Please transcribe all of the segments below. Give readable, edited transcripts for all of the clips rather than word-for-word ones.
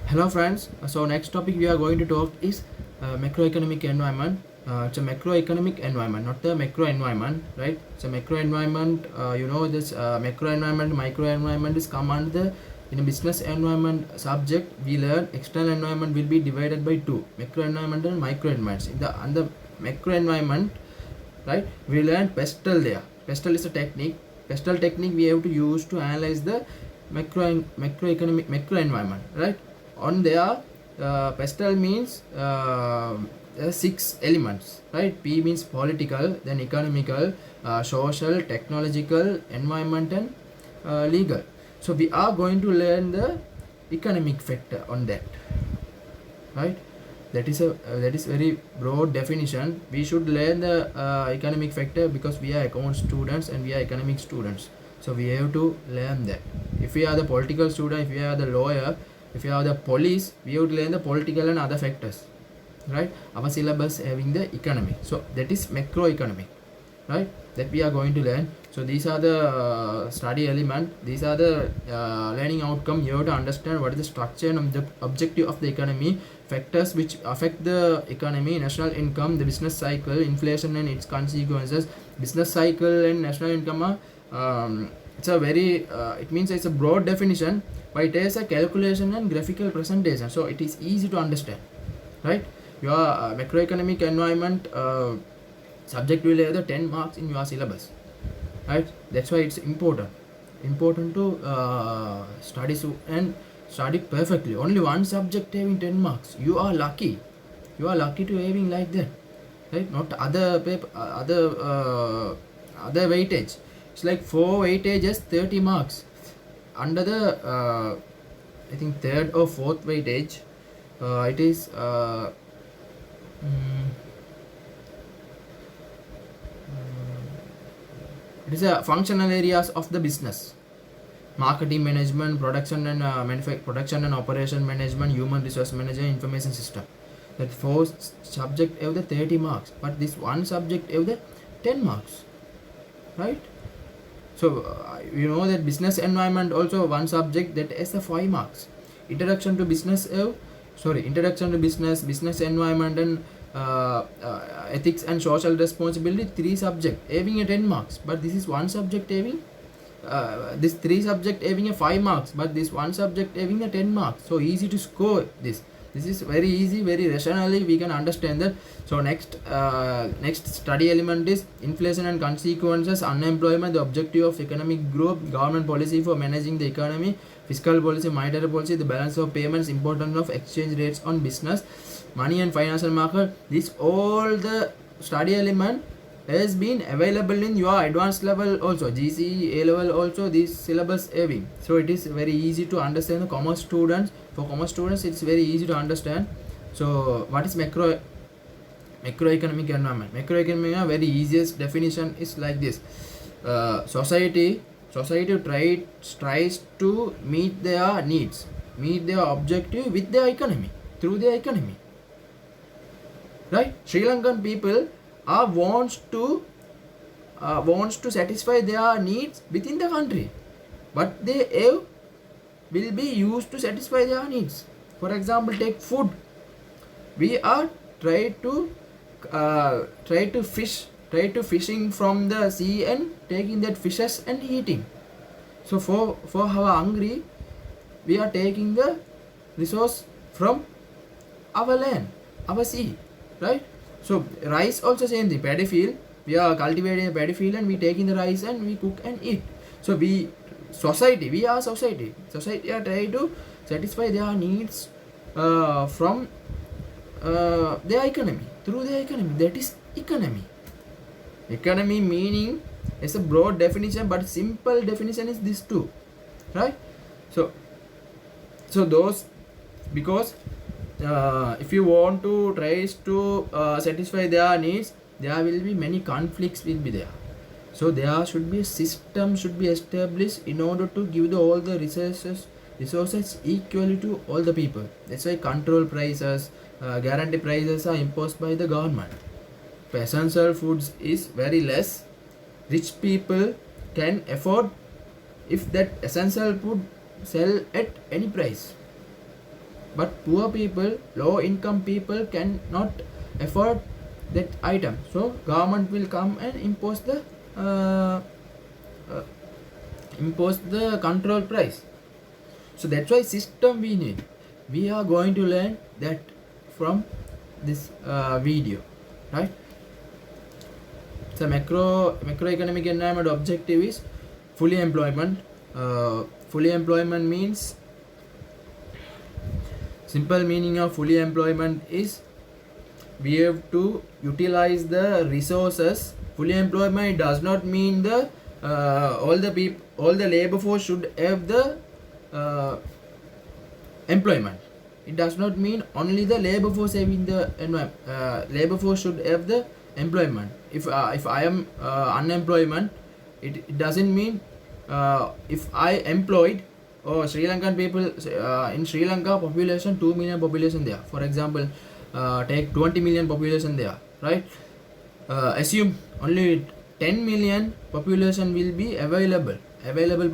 Hello friends, so next topic we are going to talk is macroeconomic environment. It's a macroeconomic environment, not the macro environment, right? So macro environment, this macro environment, micro environment is come under the in a business environment subject. We learn external environment will be divided by two, macro environment and micro environments. In the under macro environment, right, we learn pestle there. Pestle is a technique. Pestle technique we have to use to analyze the macroeconomic macro environment, right? On there, pestle means six elements, right? P means political, then economical, social, technological, environment, and legal. So we are going to learn the economic factor on that, right? That is very broad definition. We should learn the economic factor because we are account students and we are economic students. So we have to learn that. If we are the political student, if we are the lawyer, if you are the police, we have to learn the political and other factors, right? Our syllabus having the economy, so that is macroeconomic, right? That we are going to learn. So these are the study element, these are the learning outcome. You have to understand what is the structure and the objective of the economy, factors which affect the economy, national income, the business cycle, inflation and its consequences. Business cycle and national income are it's a very it means it's a broad definition, but it has a calculation and graphical presentation, so it is easy to understand, right? Your macroeconomic environment subject will have the 10 marks in your syllabus, right? That's why it's important to and study perfectly. Only one subject having 10 marks, you are lucky to having like that, right? Not other paper, other weightage. It's like 4 weightages 30 marks. Under the I think third or fourth weightage, it is it is a functional areas of the business: marketing management, production and production and operation management, human resource management, information system. That 4 subject have the 30 marks, but this one subject have the 10 marks, right? So you know that business environment also one subject that has the 5 marks. Introduction to business business environment and ethics and social responsibility, 3 subject having a 10 marks, but this is one subject having this 3 subject having a 5 marks, but this one subject having a 10 marks. So easy to score this is very easy, very rationally we can understand that. So next study element is inflation and consequences, unemployment, the objective of economic growth, government policy for managing the economy, fiscal policy, monetary policy, the balance of payments, importance of exchange rates on business, money and financial market. This all the study element has been available in your advanced level also, GCE, A level also, this syllabus having. So it is very easy to understand the commerce students. For commerce students it's very easy to understand. So what is macroeconomic environment? Macroeconomic very easiest definition is like this: society tries to meet their needs, meet their objective with their economy, through their economy, right? Sri Lankan people wants to satisfy their needs within the country, but they will be used to satisfy their needs. For example, take food. We are try to fishing from the sea and taking that fishes and eating. So for our hungry, we are taking the resource from our land, our sea, right? So rice also same thing. Paddy field, we are cultivating a paddy field and we taking the rice and we cook and eat. So we are society are trying to satisfy their needs from their economy, through their economy. That is economy meaning is a broad definition, but simple definition is this too, right? So those, because if you want to try to satisfy their needs, there will be many conflicts will be there. So there should be a system should be established in order to give all the resources equally to all the people. That's why control prices, guarantee prices are imposed by the government. Essential foods is very less. Rich people can afford if that essential food sell at any price. but poor people, low income people cannot afford that item, so government will come and impose the uh, control price. So that's why system we need. We are going to learn that from this video, right? So macroeconomic environment objective is fully employment. Fully employment means, simple meaning of fully employment is we have to utilize the resources. Fully employment does not mean the all the labor force should have the employment. It does not mean only the labor force having the labor force should have the employment. If I am unemployment, it doesn't mean if I employed, or Sri Lankan people, in Sri Lanka population 2 million population there, for example, take 20 million population there, right? Assume only 10 million population will be available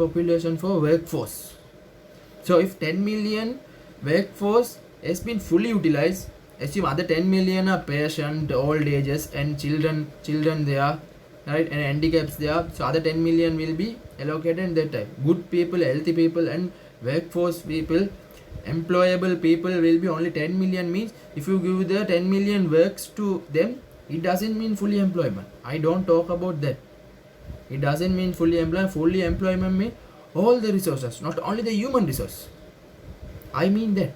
population for workforce. So if 10 million workforce has been fully utilized, assume other 10 million are patient, old ages and children there, right, and handicaps there. So other 10 million will be allocated in that time. Good people, healthy people and workforce people, employable people will be only 10 million. Means if you give the 10 million works to them, it doesn't mean fully employment. I don't talk about that. It doesn't mean fully employment. Fully employment means all the resources, not only the human resource. I mean that.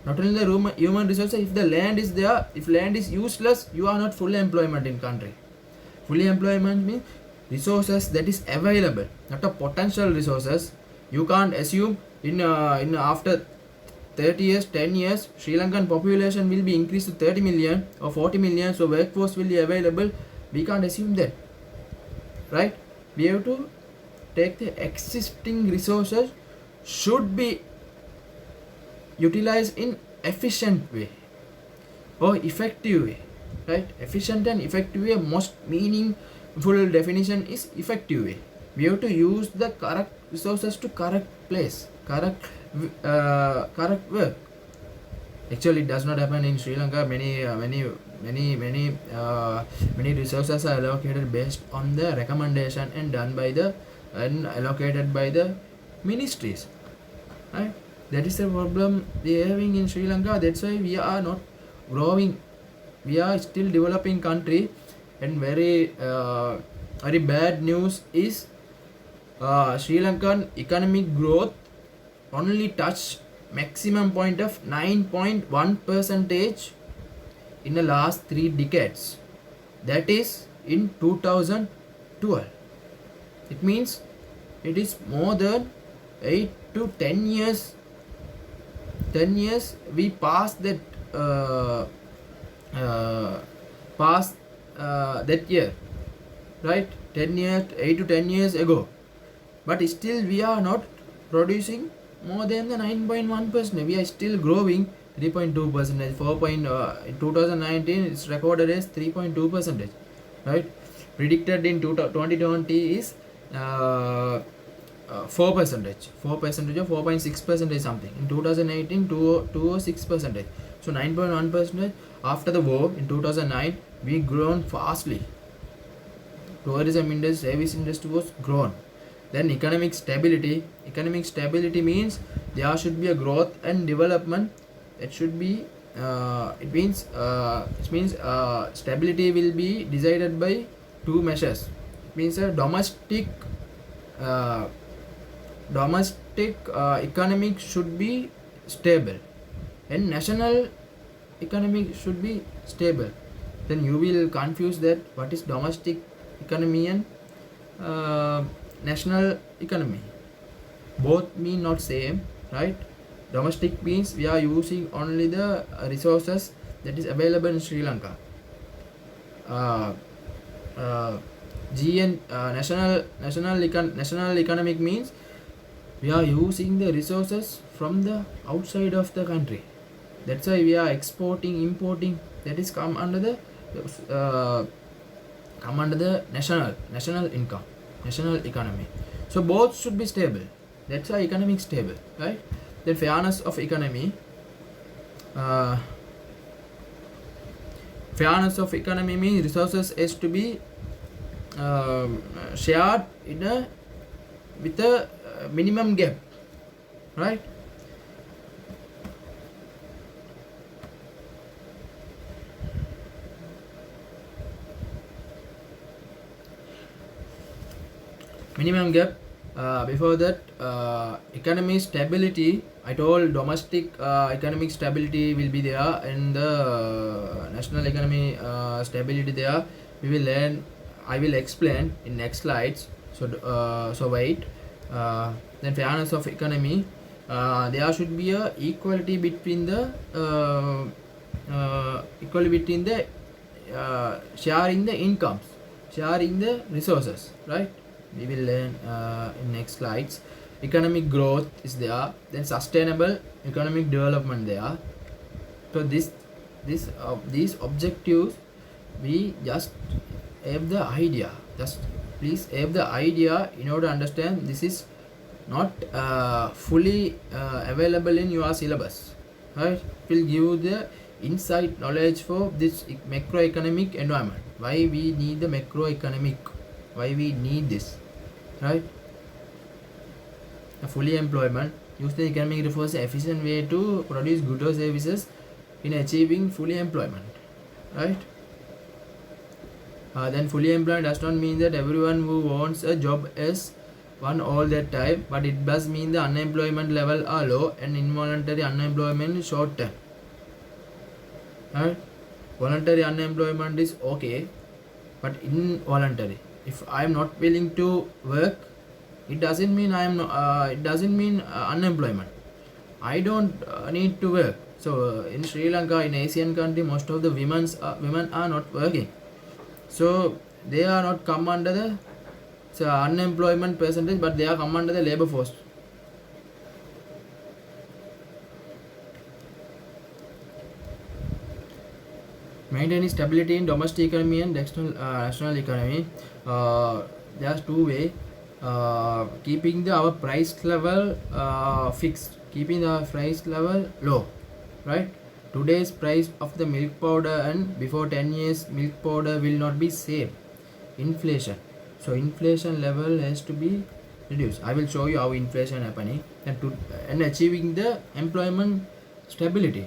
Not only the human resources. If the land is there, if land is useless, you are not fully employment in country. Fully employment means resources that is available, not a potential resources. You can't assume in after 30 years, 10 years, Sri Lankan population will be increased to 30 million or 40 million, so workforce will be available. We can't assume that, right? We have to take the existing resources should be utilized in efficient way or effective way, right? Efficient and effective way, most meaningful definition is effective way. We have to use the correct resources to correct place, correct work. Actually, it does not happen in Sri Lanka. Many resources are allocated based on the recommendation and done by the and allocated by the ministries, right? That is the problem we are having in Sri Lanka. That's why we are not growing. We are still developing country, and very bad news is Sri Lankan economic growth only touched maximum point of 9.1% in the last 3 decades. That is in 2012. It means it is more than 8 to 10 years. 10 years we passed that that year, right? 10 years, 8 to 10 years ago, but still we are not producing more than the 9.1%. We are still growing 3.2%. in 2019 it's recorded as 3.2%, right? Predicted in 2020 is 4%, 4% or 4.6% something. In 2018 2.06%. So 9.1%. After the war in 2009 we grown fastly. Tourism industry, service industry was grown. Then economic stability means there should be a growth and development. It should be it means stability will be decided by 2 measures. It means a domestic economic should be stable and national economic should be stable. Then you will confuse that what is domestic economy and national economy. Both mean not same, right? Domestic means we are using only the resources that is available in Sri Lanka. National economic means we are using the resources from the outside of the country. That's why we are exporting, importing. That is come under the national income, national economy. So both should be stable. That's why economic stable, right? Then fairness of economy. uh, fairness of economy means resources is to be shared in a with a minimum gap, right? Minimum gap. Before that, economic stability. I told domestic economic stability will be there, and the national economy stability there. We will learn. I will explain in next slides. So wait. Then fairness of economy. There should be a equality between the sharing the incomes, sharing the resources, right? We will learn in next slides. Economic growth is there, then sustainable economic development there. So these objectives, we just have the idea, just please have the idea in order to understand. This is not fully available in your syllabus, right? It will give you the insight knowledge for this macroeconomic environment, why we need the macroeconomic, why we need this, right? A fully employment, use the economic refers an efficient way to produce goods or services in achieving fully employment, right? Then fully employed does not mean that everyone who wants a job is one all that time, but it does mean the unemployment level are low and involuntary unemployment is short term, right? Voluntary unemployment is okay, but involuntary, if I am not willing to work, it doesn't mean unemployment. I don't need to work. So in Sri Lanka, in Asian country, most of the women are not working, so they are not come under the unemployment percentage, but they are come under the labor force. Maintaining stability in domestic economy and national economy. There's two way. Keeping our price level fixed, keeping the price level low, right? Today's price of the milk powder and before 10 years milk powder will not be same. Inflation, so inflation level has to be reduced. I will show you how inflation happening, and achieving the employment stability,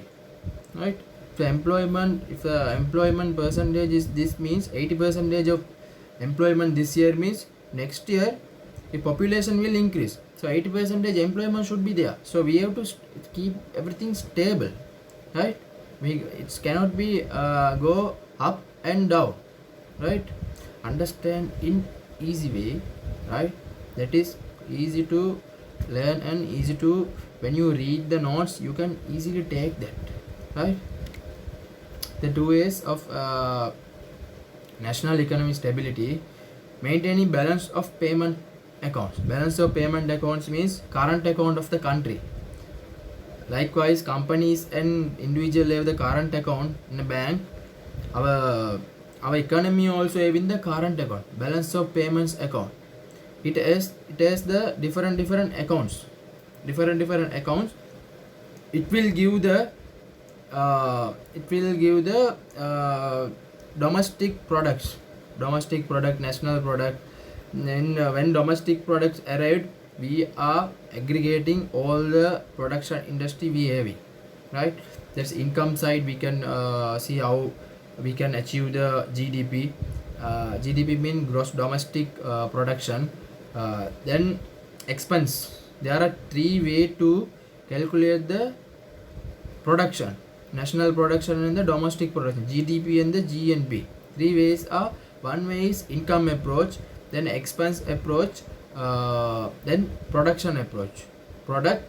right? If the employment percentage is this, means 80% of employment this year, means next year the population will increase, so 80% employment should be there. So we have to keep everything stable, right? It cannot be go up and down, right? Understand in easy way, right? That is easy to learn and easy to, when you read the notes you can easily take that, right? The two ways of national economic stability. Maintaining balance of payment accounts. Balance of payment accounts means current account of the country. Likewise, companies and individual have the current account in a bank. Our economy also having the current account, balance of payments account. It has the different accounts, different accounts. It will give the domestic products, national product. Then when domestic products arrived, we are aggregating all the production industry we having, right? That's income side. We can see how we can achieve the GDP. GDP means gross domestic production. Then expense. There are three ways to calculate the production: national production and the domestic production, GDP and the GNP. Three ways are: one way is income approach, then expense approach, then production approach. Product,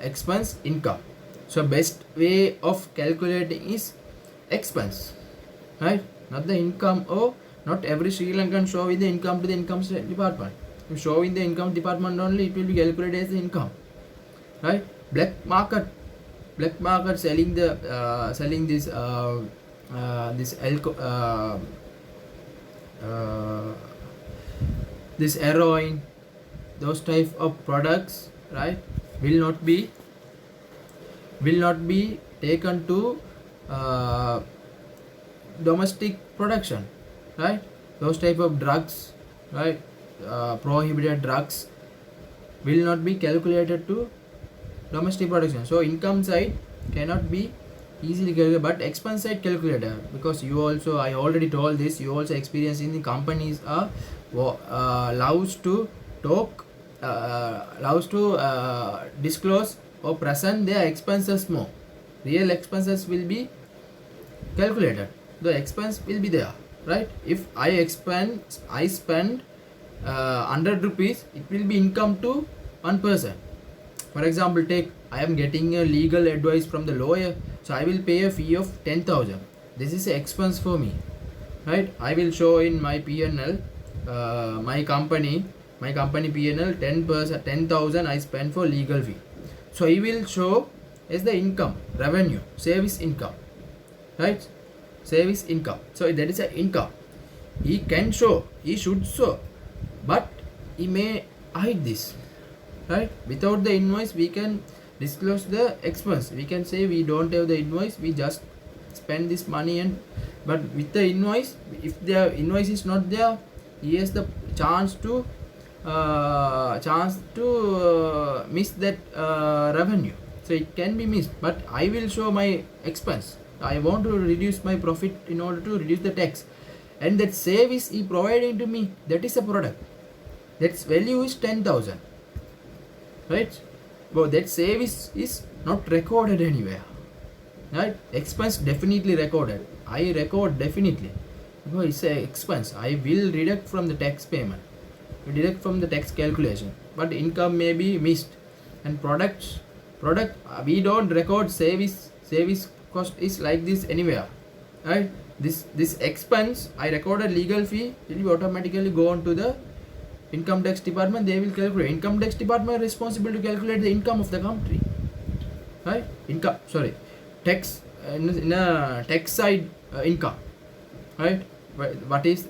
expense, income. So best way of calculating is expense, right? Not the income. Or not every Sri Lankan show with the income to the income department. If show in the income department only, it will be calculated as the income, right? Black market selling the selling this this heroin, those type of products, right, will not be will not be taken to uh, domestic production, right? Those type of drugs, right? Prohibited drugs will not be calculated to domestic production. So income side cannot be easily calculated, but expense side calculator, because you also, I already told this, you also experience in the companies are loves to talk, loves to disclose or present their expenses more. Real expenses will be calculated, the expense will be there, right? If I spend 100 rupees, it will be income to one person. For example, take, I am getting a legal advice from the lawyer, so I will pay a fee of 10,000. This is an expense for me, right? I will show in my P&L, my company P&L, 10%, 10,000 I spend for legal fee. So he will show as the income, revenue, service income, right? Service income. So that is an income. He can show, he should show, but he may hide this, right? Without the invoice we can disclose the expense. We can say we don't have the invoice, we just spend this money. And but with the invoice, if the invoice is not there, he has the chance to miss that revenue. So it can be missed, but I will show my expense. I want to reduce my profit in order to reduce the tax, and that service he providing to me, that is a product, that's value is 10,000, right? But that service is not recorded anywhere, right? Expense definitely recorded, I record definitely, because it's an expense. I will deduct from the tax payment, deduct from the tax calculation, but income may be missed. And product we don't record service cost is like this anywhere, right? This expense I recorded legal fee, it will automatically go on to the income tax department. They will calculate. Income tax department is responsible to calculate the income of the country, right? Tax in a tax side income, right? What is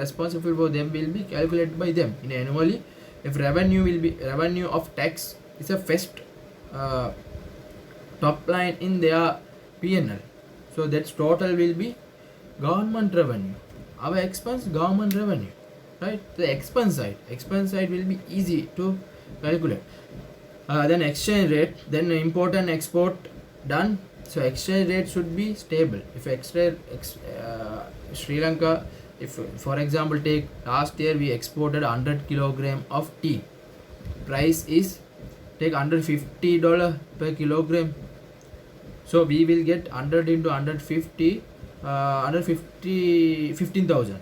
responsible for them will be calculated by them in annually. If revenue of tax is a first top line in their P&L, so that's total will be government revenue. Our expense, government revenue, right? The expense side will be easy to calculate. Then exchange rate, then import and export done. So exchange rate should be stable. If Sri Lanka, if for example take last year we exported 100 kilogram of tea, price is take $150 per kilogram. So we will get 100 into 150, 15,000,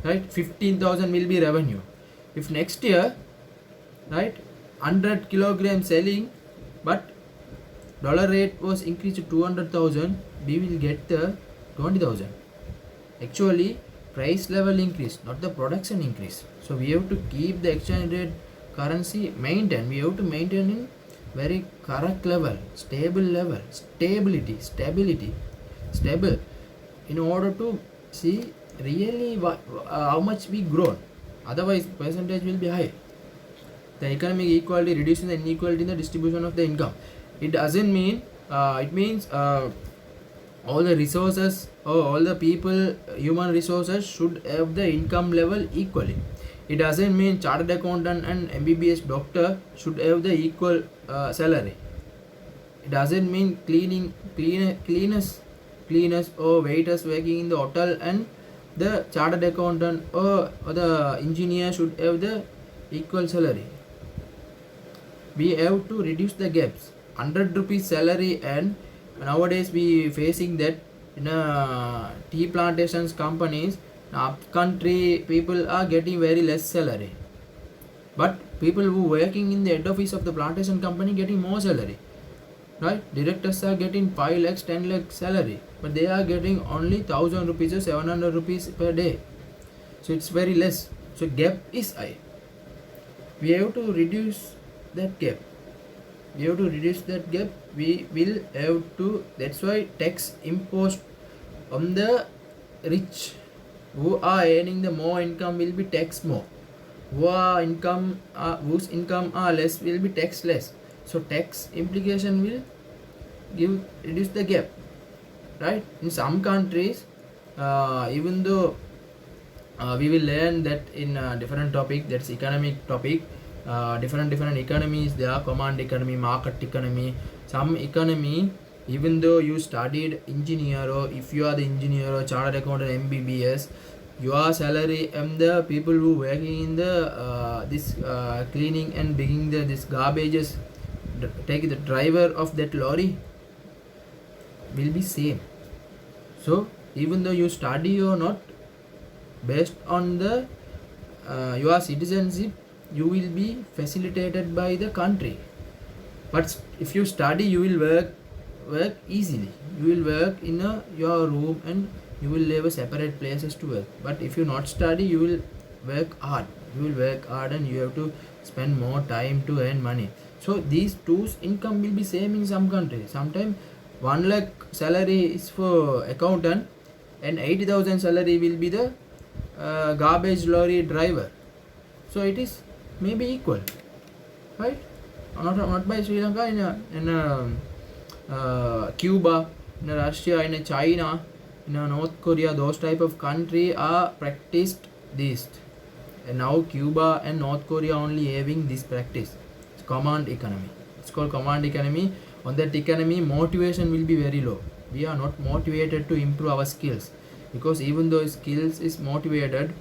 right? 15,000 will be revenue. If next year, right, 100 kilogram selling, but dollar rate was increased to 200,000, we will get the 20,000. Actually, price level increase, not the production increase. So we have to keep the exchange rate currency maintain. We have to maintain in very correct level, stable level, stable, in order to see really how much we grown. Otherwise percentage will be high. The economic equality reduces the inequality in the distribution of the income. It doesn't mean it means all the resources or all the people, human resources should have the income level equally. It doesn't mean chartered accountant and MBBS doctor should have the equal salary. It doesn't mean cleaners or waiters working in the hotel and the chartered accountant or the engineer should have the equal salary. We have to reduce the gaps. 100 rupees salary, and nowadays we facing that in tea plantations companies, up country people are getting very less salary, but people who working in the head office of the plantation company getting more salary, right? Directors are getting 5 lakhs 10 lakhs salary, but they are getting only 1,000 rupees or 700 rupees per day. So it's very less. So gap is high. We have to reduce that gap. We will have to, that's why tax imposed on the rich who are earning the more income will be taxed more, whose income are less will be taxed less. So tax implication will reduce the gap, right? In some countries, even though we will learn that in a different topic, that's economic topic. Different economies, there are command economy, market economy. Some economy, even though you studied engineer, or if you are the engineer or chartered accountant MBBS, your salary and the people who working in the this cleaning and bringing the this garbages, take the driver of that lorry will be same. So even though you study or not, based on the your citizenship, you will be facilitated by the country. But if you study, you will work easily. You will work in your room and you will have a separate places to work. But if you not study, you will work hard. You will work hard and you have to spend more time to earn money. So these two's income will be same in some countries. Sometimes 1 lakh salary is for accountant and 80,000 salary will be the garbage lorry driver. So it is maybe equal, right? Not by Sri Lanka, in Cuba, in Russia, in China, in North Korea, those type of country are practiced this. And now Cuba and North Korea only having this practice. It's command economy. It's called command economy. On that economy, motivation will be very low. We are not motivated to improve our skills, because even though skills is motivated,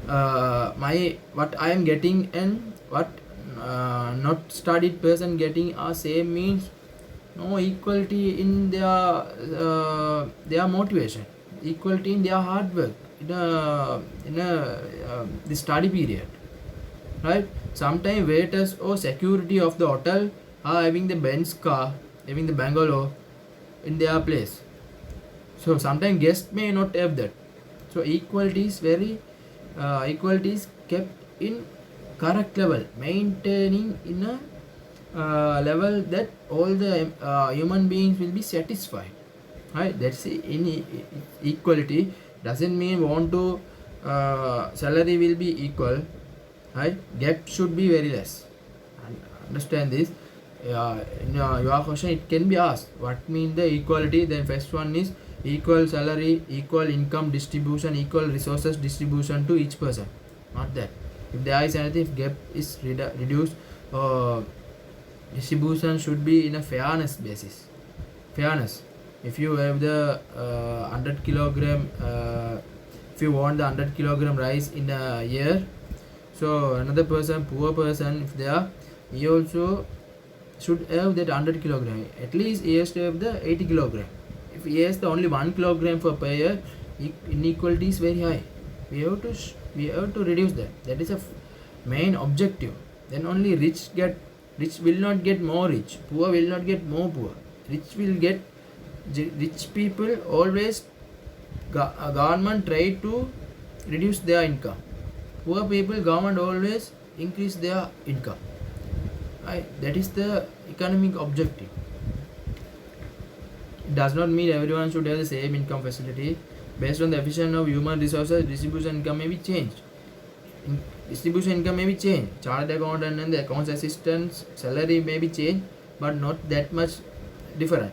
what I am getting and what not studied person getting are same, means no equality in their motivation, equality in their hard work in the study period, right? Sometimes waiters or security of the hotel are having the Benz car, having the bungalow in their place. So sometimes guests may not have that. So equality is equality is kept in correct level, maintaining in a level that all the human beings will be satisfied, right? That's in equality. Doesn't mean want to salary will be equal, right? Gap should be very less. Understand this. In your question, it can be asked, what mean the equality? Then first one is equal salary, equal income distribution, equal resources distribution to each person. Not that. If there is anything, if gap is reduced, distribution should be in a fairness basis. Fairness. If you have the 100 kilogram, if you want the 100 kilogram rice in a year, so another person, poor person, if they are, he also should have that 100 kilogram. At least he has to have the 80 kilogram. If he has the only 1 kilogram for per year, inequality is very high. We have to reduce that. That is a main objective. Then only rich will not get more rich. Poor will not get more poor. Rich people always government try to reduce their income. Poor people, government always increase their income. Right? That is the economic objective. It does not mean everyone should have the same income facility. Based on the efficiency of human resources, distribution income may be changed. Distribution income may be changed. Chartered accountant and the accounts assistant's salary may be changed, but not that much different.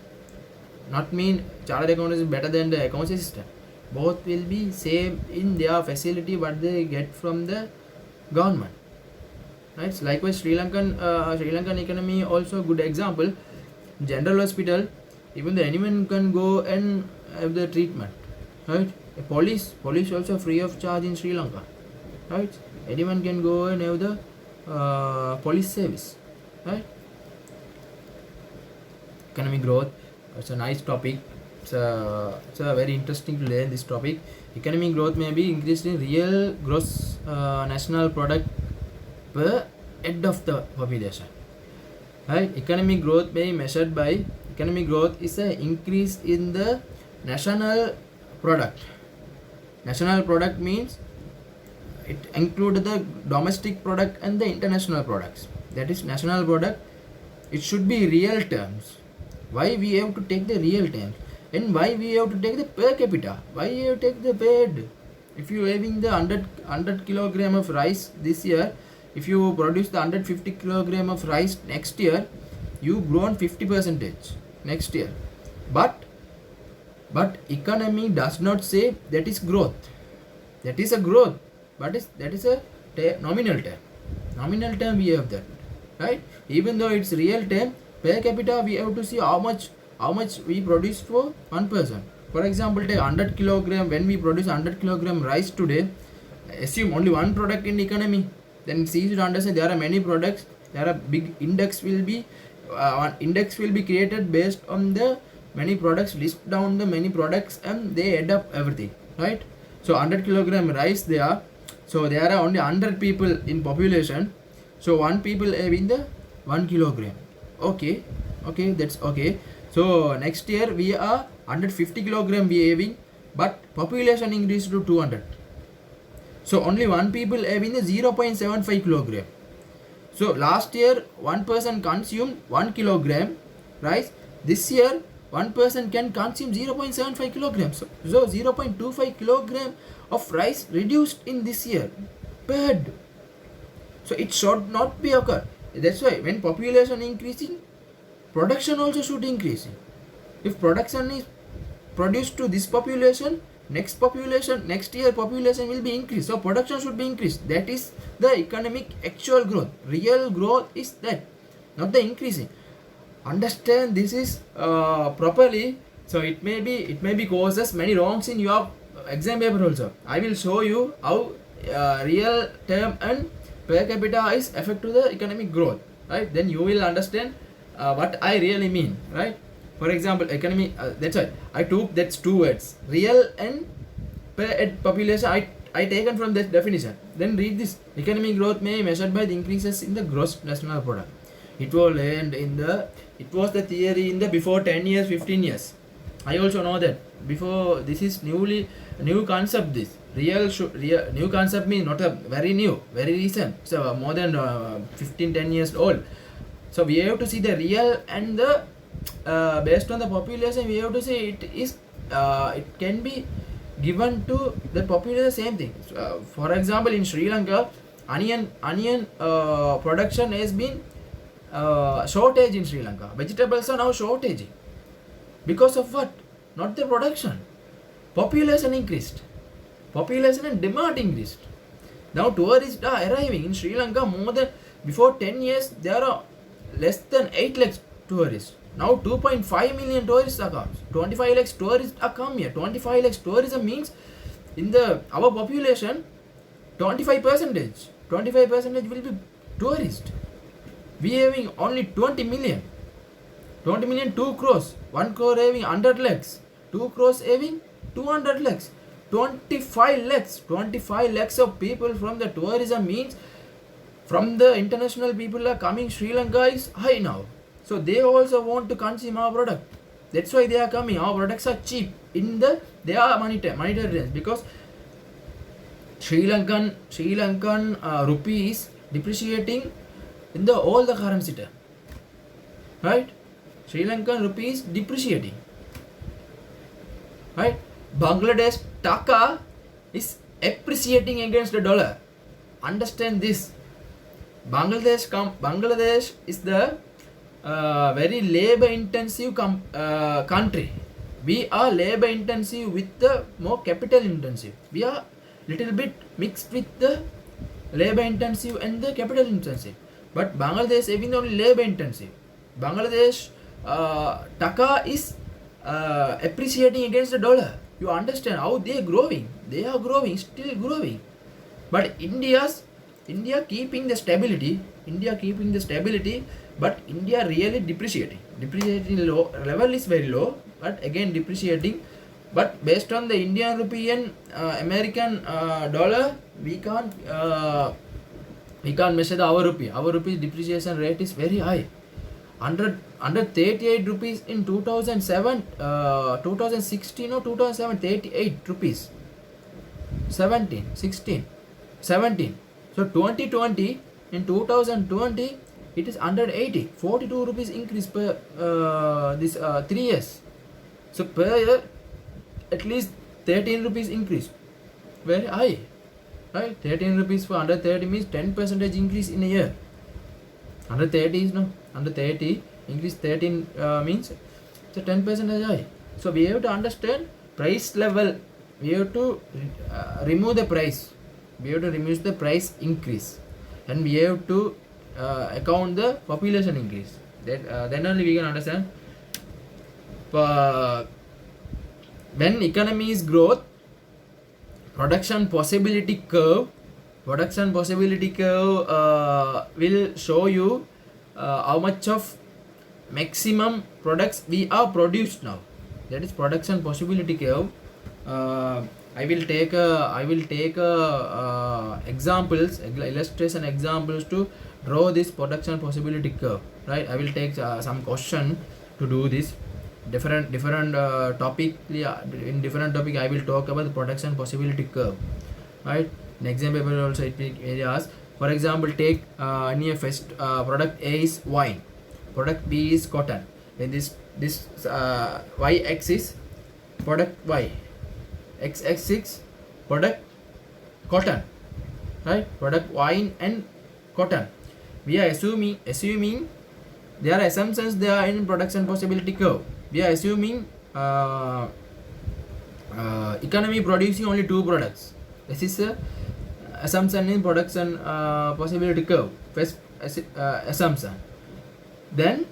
Not mean chartered accountant is better than the accounts assistant. Both will be same in their facility what they get from the government. Right? So likewise, Sri Lankan economy also good example. General hospital, even the anyone can go and have the treatment. Right? Police also free of charge in Sri Lanka. Right? Anyone can go and have the police service. Right? Economic growth. It's a nice topic. It's very interesting to learn this topic. Economic growth may be increased in real gross national product per head of the population. Right? Economic growth may be measured by, economic growth is an increase in the national product. National product means it includes the domestic product and the international products. That is national product. It should be real terms. Why we have to take the real terms? And why we have to take the per capita? Why you have to take the per head? If you having the 100 kilogram of rice this year, if you produce the 150 kilogram of rice next year, you grown 50%. next year. But economy does not say that is growth. That is a growth, but that is a nominal term. Nominal term we have that, right? Even though it's real term, per capita we have to see how much we produce for one person. For example, take 100 kilogram. When we produce 100 kilogram rice today, assume only one product in economy, then it's easy to understand there are many products. There are big index will be created based on the many products, list down the many products and they add up everything, right? So 100 kilogram rice there, so there are only 100 people in population, so one people having the 1 kilogram. Okay, that's okay. So next year we are 150 kilogram we having, but population increased to 200, so only one people having the 0.75 kilogram. So last year one person consumed 1 kilogram rice. This year one person can consume 0.75 kilograms. So 0.25 kilogram of rice reduced in this year per head. So it should not be occur. That's why when population increasing, production also should increase. If production is produced to this population, next year population will be increased. So production should be increased. That is the economic actual growth. Real growth is that, not the increasing. Understand this is properly. So it may be causes many wrongs in your exam paper also. I will show you how real term and per capita is affect to the economic growth, right? Then you will understand what I really mean, right? For example, economy, that's why I took that's two words, real and per head population. I taken from that definition. Then read this. Economic growth may be measured by the increases in the gross national product. It was the theory in the before 10 years, 15 years. I also know that before. This is new concept. This real new concept means not a very new, very recent. So more than 10 years old. So we have to see the real and the based on the population. We have to say it is it can be given to the population same thing. For example, in Sri Lanka, onion production has been shortage in Sri Lanka. Vegetables are now shortage. Because of what? Not the production. Population increased. Population and demand increased. Now tourists are arriving in Sri Lanka more than before 10 years. There are less than 8 lakhs tourists. Now 2.5 million tourists are come. 25 lakhs tourists are come here. 25 lakhs tourism means in the our population 25%. 25% will be tourist. We having only 20 million, 2 crores, 1 crore having 100 lakhs, 2 crores having 200 lakhs, 25 lakhs of people from the tourism means from the international people are coming. Sri Lanka is high now, so they also want to consume our product. That's why they are coming. Our products are cheap in the they are monetary range, because Sri Lankan rupee is depreciating in the all the currency term, right? Sri Lankan rupee is depreciating, right? Bangladesh taka is appreciating against the dollar. Understand this. Bangladesh is the very labor intensive country. We are labor intensive with the more capital intensive. We are little bit mixed with the labor intensive and the capital intensive. But Bangladesh having only labor intensive. Bangladesh taka is appreciating against the dollar. You understand how they are growing. They are growing, still growing. But India keeping the stability. But India really depreciating. Depreciating level is very low, but again depreciating. But based on the Indian rupee and American dollar, we can't measure our rupee. Our rupee depreciation rate is very high. Under 38 rupees in 2007, 2016 or 2007, 38 rupees. 17, 16, 17. So 2020, in 2020, it is 180, 42 rupees increase per 3 years. So per year, at least 13 rupees increase. Very high, right? 13 rupees for under 30 means 10% increase in a year. Under 30 is no. Under 30 increase 13 means So 10% high. So we have to understand price level. We have to remove the price. We have to remove the price increase, and we have to account the population increase. Then only we can understand. When economy is growth, production possibility curve will show you how much of maximum products we are produced now. That is production possibility curve. I will take examples, illustration examples to draw this production possibility curve. Right? I will take some question to do this. Different topic. In different topic, I will talk about the production possibility curve. Right? In exam paper also it will ask. For example, take any first product A is wine, product B is cotton. Then this y axis product Y, x axis product cotton, right? Product wine and cotton. We are assuming there are assumptions there are in production possibility curve. We are assuming economy producing only 2 products. This is a assumption in production possibility curve. First assumption. Then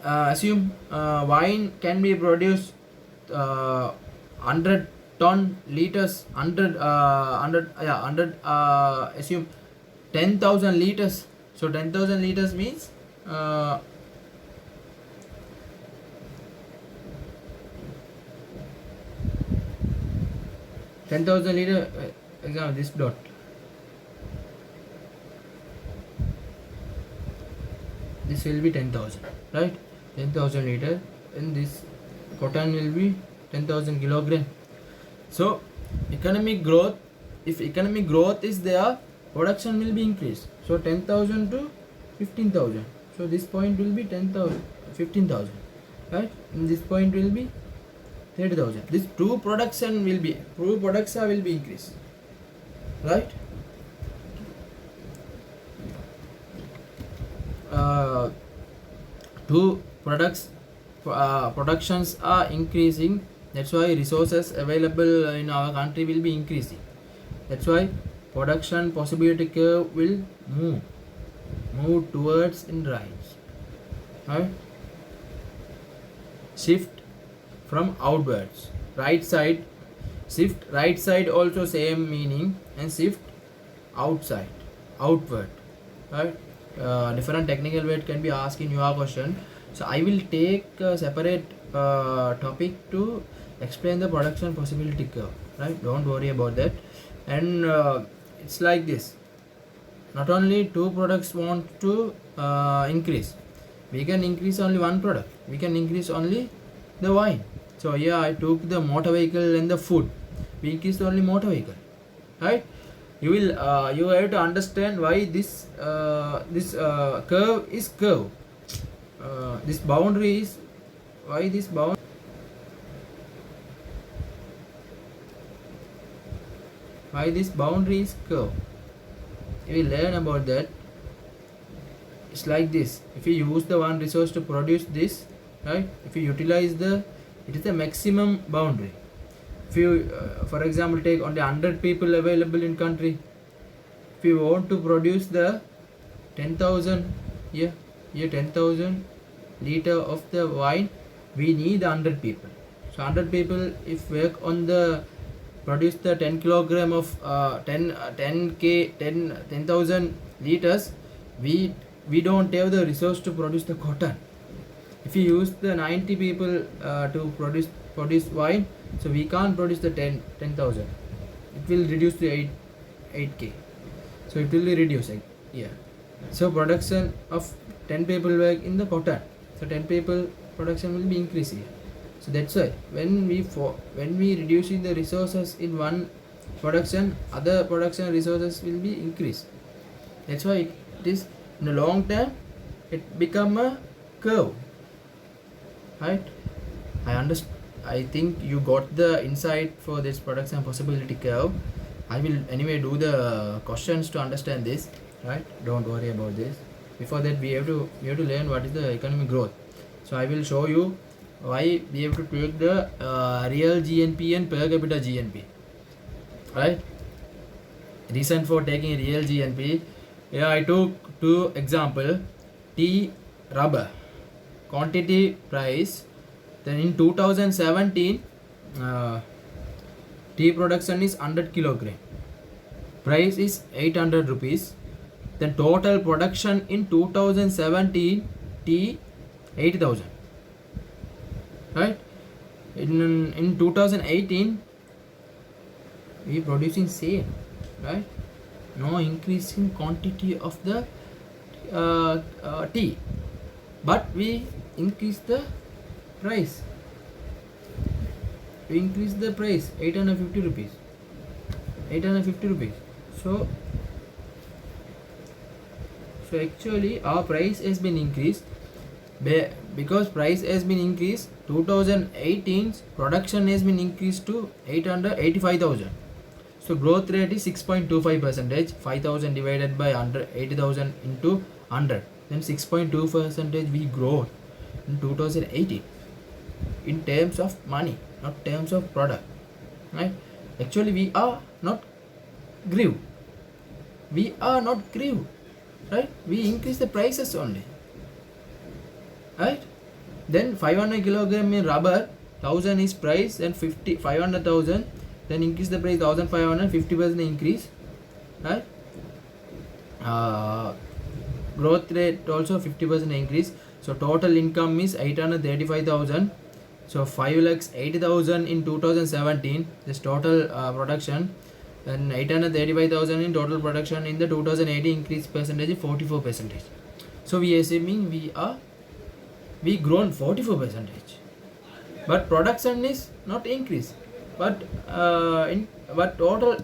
assume wine can be produced 100 ton liters, 100 assume 10,000 liters. So 10,000 liters means 10,000 liter. Example, this dot. This will be 10,000, right? 10,000 liter, and this cotton will be 10,000 kilogram. So economic growth, if economic growth is there, production will be increased. So 10,000 to 15,000. So this point will be 10,000, 15,000, right? And this point will be 30,000. This two products will be increased, right? Two products productions are increasing. That's why resources available in our country will be increasing. That's why production possibility curve will move towards in rise, right? Shift from outwards, right side, shift right side also same meaning, and shift outward, right? Different technical word can be asked in your question. So I will take a separate topic to explain the production possibility curve, right? Don't worry about that. And it's like this. Not only 2 products want to increase, we can increase only 1 product. We can increase only the wine. So here I took the motor vehicle and the food. We increase only motor vehicle, right? You have to understand why this curve is curve. This boundary is why this boundary. Why this boundary is curve? You will learn about that. It's like this. If you use the one resource to produce this, right? If you utilize it is the maximum boundary. If you, for example, take only 100 people available in country. If you want to produce the 10,000 here 10,000 liter of the wine, we need 100 people. So 100 people, if work on the produce the 10 kilogram of 10,000 liters, we don't have the resource to produce the cotton. If you use the 90 people to produce wine, so we can't produce the 10,000. It will reduce to 8k. So it will be reduced here. So production of 10 people work in the cotton. So 10 people production will be increased here. So that's why when we reducing the resources in one production, other production resources will be increased. That's why it is in the long term it become a curve, right? I think you got the insight for this production possibility curve. I will anyway do the questions to understand this, right? Don't worry about this. Before that we have to learn what is the economic growth. So I will show you why we have to take the real GNP and per capita GNP, right? Reason for taking real GNP, yeah, I took two example, tea, rubber, quantity, price. Then in 2017, tea production is 100 kilogram, price is 800 rupees. Then total production in 2017, tea 80,000, right? In 2018, we producing same, right? No increase in quantity of the tea, but we increase the price. We increase the price 850 rupees. 850 rupees. So actually our price has been increased. Because price has been increased, 2018's production has been increased to 885,000. So growth rate is 6.25%. 5,000 divided by 80,000 into 100. Then 6.2% we grow in 2018. In terms of money, not terms of product, right? Actually we are not grew. We are not grew, right? We increase the prices only, right? Then 500 kilogram in rubber, 1000 is price, then 500,000, then increase the price 1500, 50% increase, right? Growth rate also 50% increase. So total income is 835,000. So 5,80,000 in 2017, this total production, and 835,000 in total production in the 2018 increase percentage is 44%. So we assuming we grown 44%, but production is not increased, but total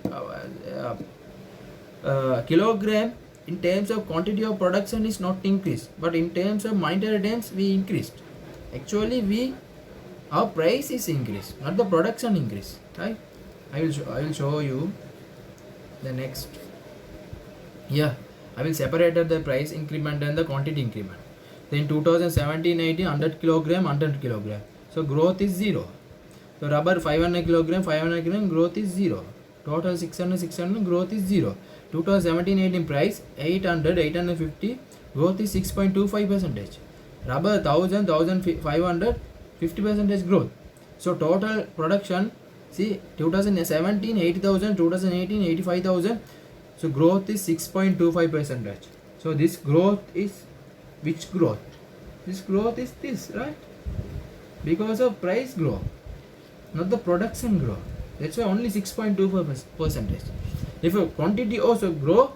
kilogram in terms of quantity of production is not increased, but in terms of monetary terms we increased. Actually our price is increased, not the production increase, right? I will show you the next. Yeah, I will separate the price increment and the quantity increment. Then 2017-18 100 kilogram, 100 kilogram. So growth is 0. So rubber 500 kilogram, 500 kilogram, growth is 0. Total 600, growth is 0. 2017-18 price 800, 850, growth is 6.25%. Rubber 1000, 1500, 50% growth. So total production, see, 2017 80,000, 2018 85,000. So growth is 6.25%. So this growth is which growth? This growth is this, right? Because of price growth, not the production growth. That's why only 6.25%. If a quantity also grow,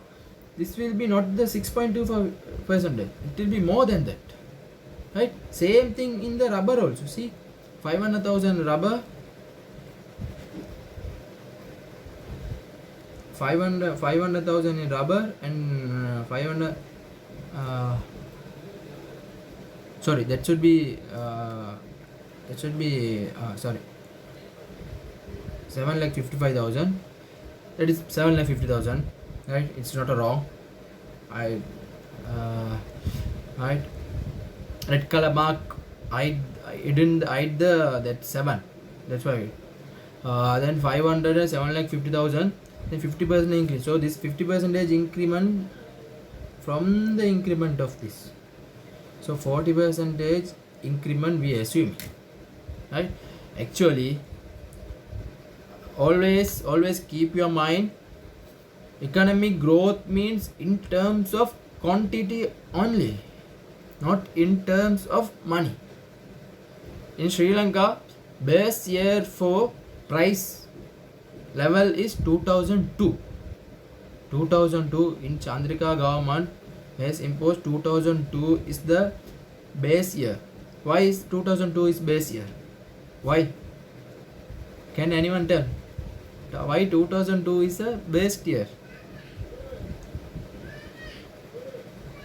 this will be not the 6.25%. It will be more than that, right? Same thing in the rubber also. See, 500,000 rubber, 500,000 in rubber, and 500. Sorry, that should be sorry, 7,55,000. That is 7,50,000, right? It's not a wrong. Right. Red color mark. I didn't hide that 7. That's why. Then 500 and 7,50,000. Then 50% increase. So this 50% increment from the increment of this. So 40% increment we assume, right? Actually, always keep your mind, economic growth means in terms of quantity only, not in terms of money. In Sri Lanka, base year for price level is 2002. 2002 in Chandrika government has imposed 2002 is the base year. Why is 2002 is base year? Why? Can anyone tell? Why 2002 is a base year?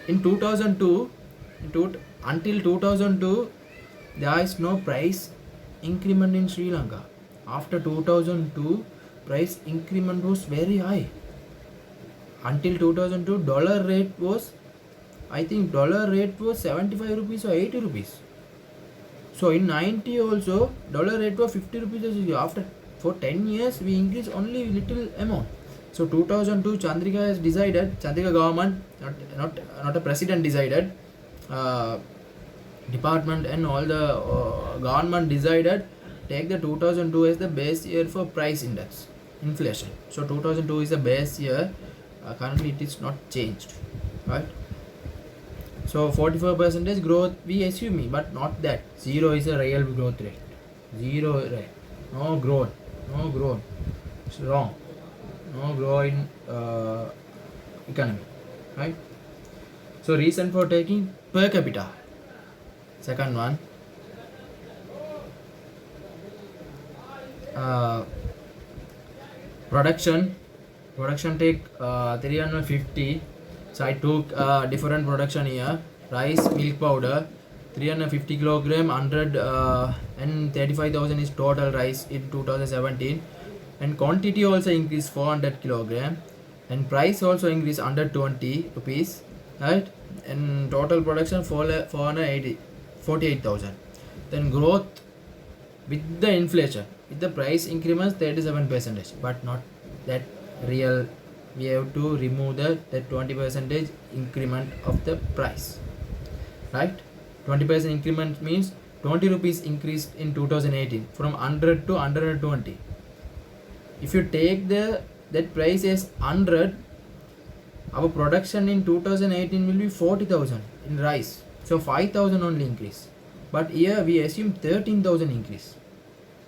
In 2002, until 2002, there is no price increment in Sri Lanka. After 2002, price increment was very high. Until 2002, dollar rate was 75 rupees or 80 rupees. So in 90 also dollar rate was 50 rupees. After for 10 years we increase only little amount. So 2002 Chandrika has decided, Chandrika government, not a president decided, department and all the government decided take the 2002 as the base year for price index inflation. So 2002 is the base year. Currently it is not changed, right? So 44% growth we assume, but not that. Zero is a real growth rate. Zero rate. No growth. No growth. It's wrong. No growth in economy, right? So reason for taking per capita. Second one. Production take 350. So I took different production here. Rice, milk powder, 350 kilogram, 135,000 is total rice in 2017. And quantity also increased 400 kilogram. And price also increased under 20 rupees, right? And total production 48,000. Then growth with the inflation, with the price increments 37%, but not that real. We have to remove that 20% increment of the price, right? 20% increment means 20 rupees increased in 2018 from 100 to 120. If you take that price as 100, our production in 2018 will be 40,000 in rice, so 5,000 only increase. But here we assume 13,000 increase,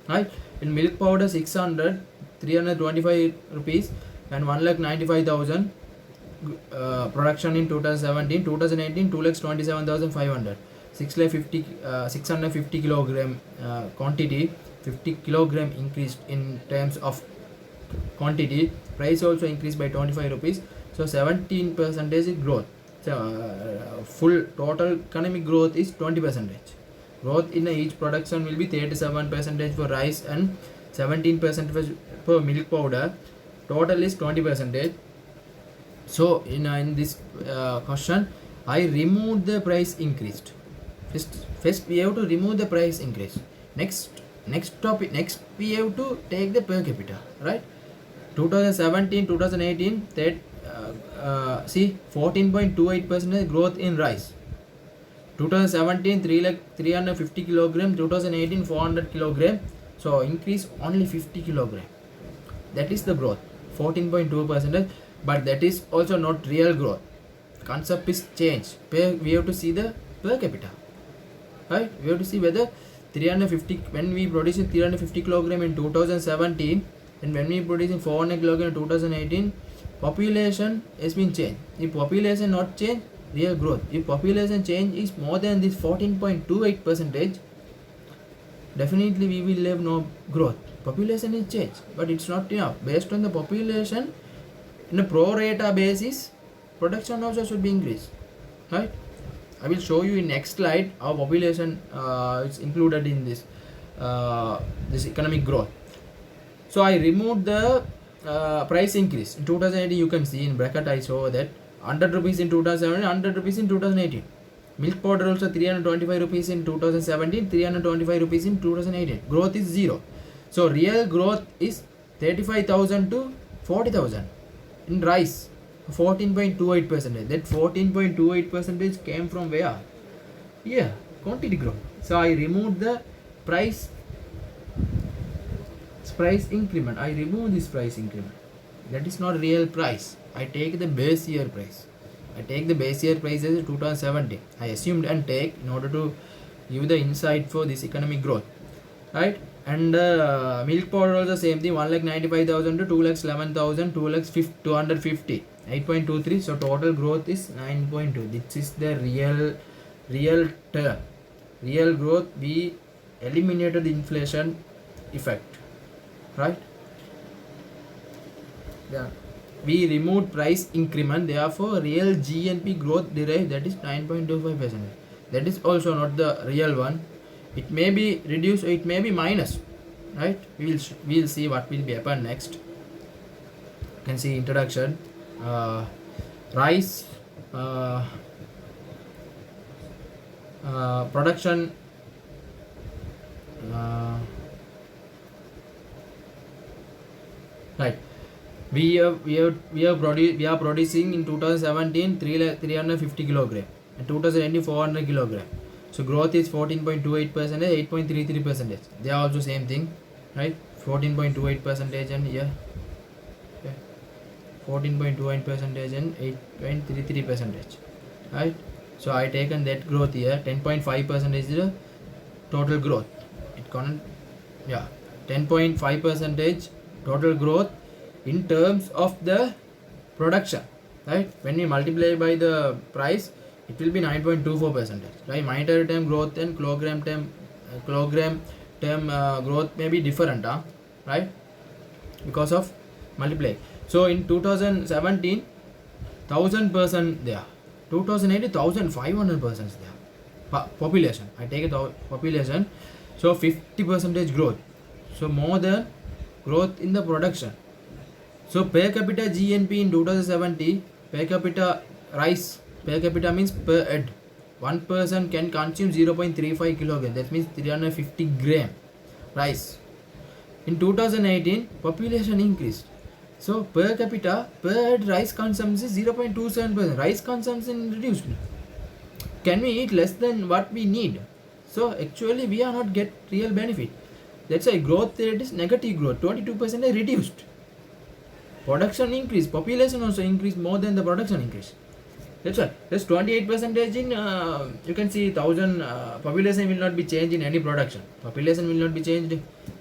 right? In milk powder 600, 325 rupees and 1,95,000 production in 2017. 2018 2,27,500, 650 kilogram quantity, 50 kilogram increased in terms of quantity. Price also increased by 25 rupees, so 17% growth. So full total economic growth is 20%. Growth in each production will be 37% for rice and 17% for milk powder. Total is 20%. So in this question, I removed the price increased. First we have to remove the price increase. Next we have to take the per capita, right? 2017 2018 that see 14.28% growth in rice. 2017 350 kilogram, 2018 400 kilogram, so increase only 50 kilogram. That is the growth, 14.2%, but that is also not real growth. Concept is changed. We have to see the per capita, right? We have to see whether 350, when we produce 350 kilogram in 2017 and when we producing 400 kilogram in 2018, population has been changed. If population not change, real growth. If population change is more than this 14.28%, definitely we will have no growth. Population is changed, but it's not enough. Based on the population, in a pro rata basis, production also should be increased, right? I will show you in next slide how population is included in this this economic growth. So I removed the price increase in 2018. You can see in bracket I show that 100 rupees in 2017, 100 rupees in 2018. Milk powder also 325 rupees in 2017, 325 rupees in 2018. Growth is zero. So real growth is 35,000 to 40,000. In rice, 14.28%. That 14.28% came from where? Yeah, quantity growth. So I removed the price increment. I remove this price increment. That is not real price. I take the base year price. I take the base year price as 2017. I assumed and take in order to give the insight for this economic growth, right? And milk powder also same thing, 1,95,000 to 2,11,000, 250, 8.23. So total growth is 9.2. This is the real term. Real growth, we eliminated the inflation effect, right? Yeah. We removed price increment, therefore real GNP growth derived, that is 9.25%. That is also not the real one. It may be reduced or it may be minus, right? We'll see what will be happen next. You can see introduction, rice, production we are producing in 2017 350 kilogram and 2018 400 kilogram. So growth is 14.28%, 8.33%. They are also same thing, right? 14.28% and here, okay, 14.28% and 8.33%, right? So I taken that growth here. 10.5% is the total growth. It can't, yeah, 10.5% total growth in terms of the production, right? When we multiply by the price, it will be 9.24%, right? Monetary term growth and kilogram term growth may be different, right? Because of multiply. So in 2017, 1000% there. 2018, 1500% there. Population. I take it population. So 50% growth. So more than growth in the production. So per capita GNP in 2070, per capita rice, per capita means per head. One person can consume 0.35 kilogram. That means 350 gram rice. In 2018, population increased. So per capita, per head rice consumption is 0.27%. Rice consumption reduced. Can we eat less than what we need? So actually we are not get real benefit. That's why growth rate is negative growth. 22% reduced. Production increase, population also increase more than the production increase. That's why there's 28% in you can see 1000 population will not be changed in any production. Population will not be changed.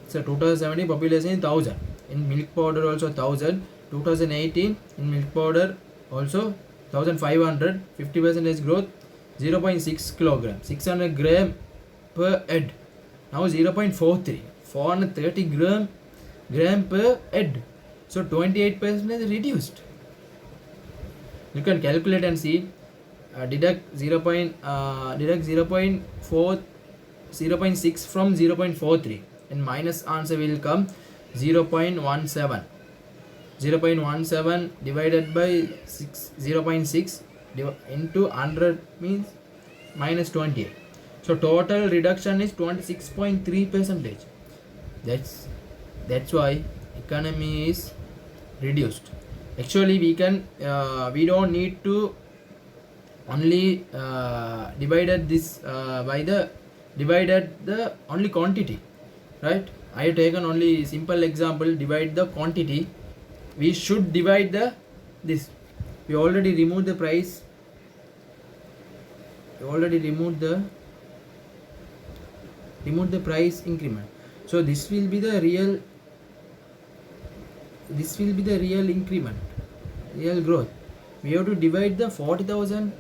So 2017 population is 1000. In milk powder also 1000. 2018 in milk powder also 1500. 50% growth. 0.6 kilogram. 600 gram per head. Now 0.43. 430 gram per head. So 28% is reduced. You can calculate and see. Deduct 0.6 from 0.43 and minus answer will come 0.17. 0.17 divided by 0.6 into 100 means minus 28. So total reduction is 26.3%. That's why economy is reduced. Actually we don't need to only divided this by the only quantity, right? I have taken only simple example. Divide the quantity. We should divide this. We already removed the price. We already removed the price increment. So this will be the real increment, real growth. We have to divide the 40,000,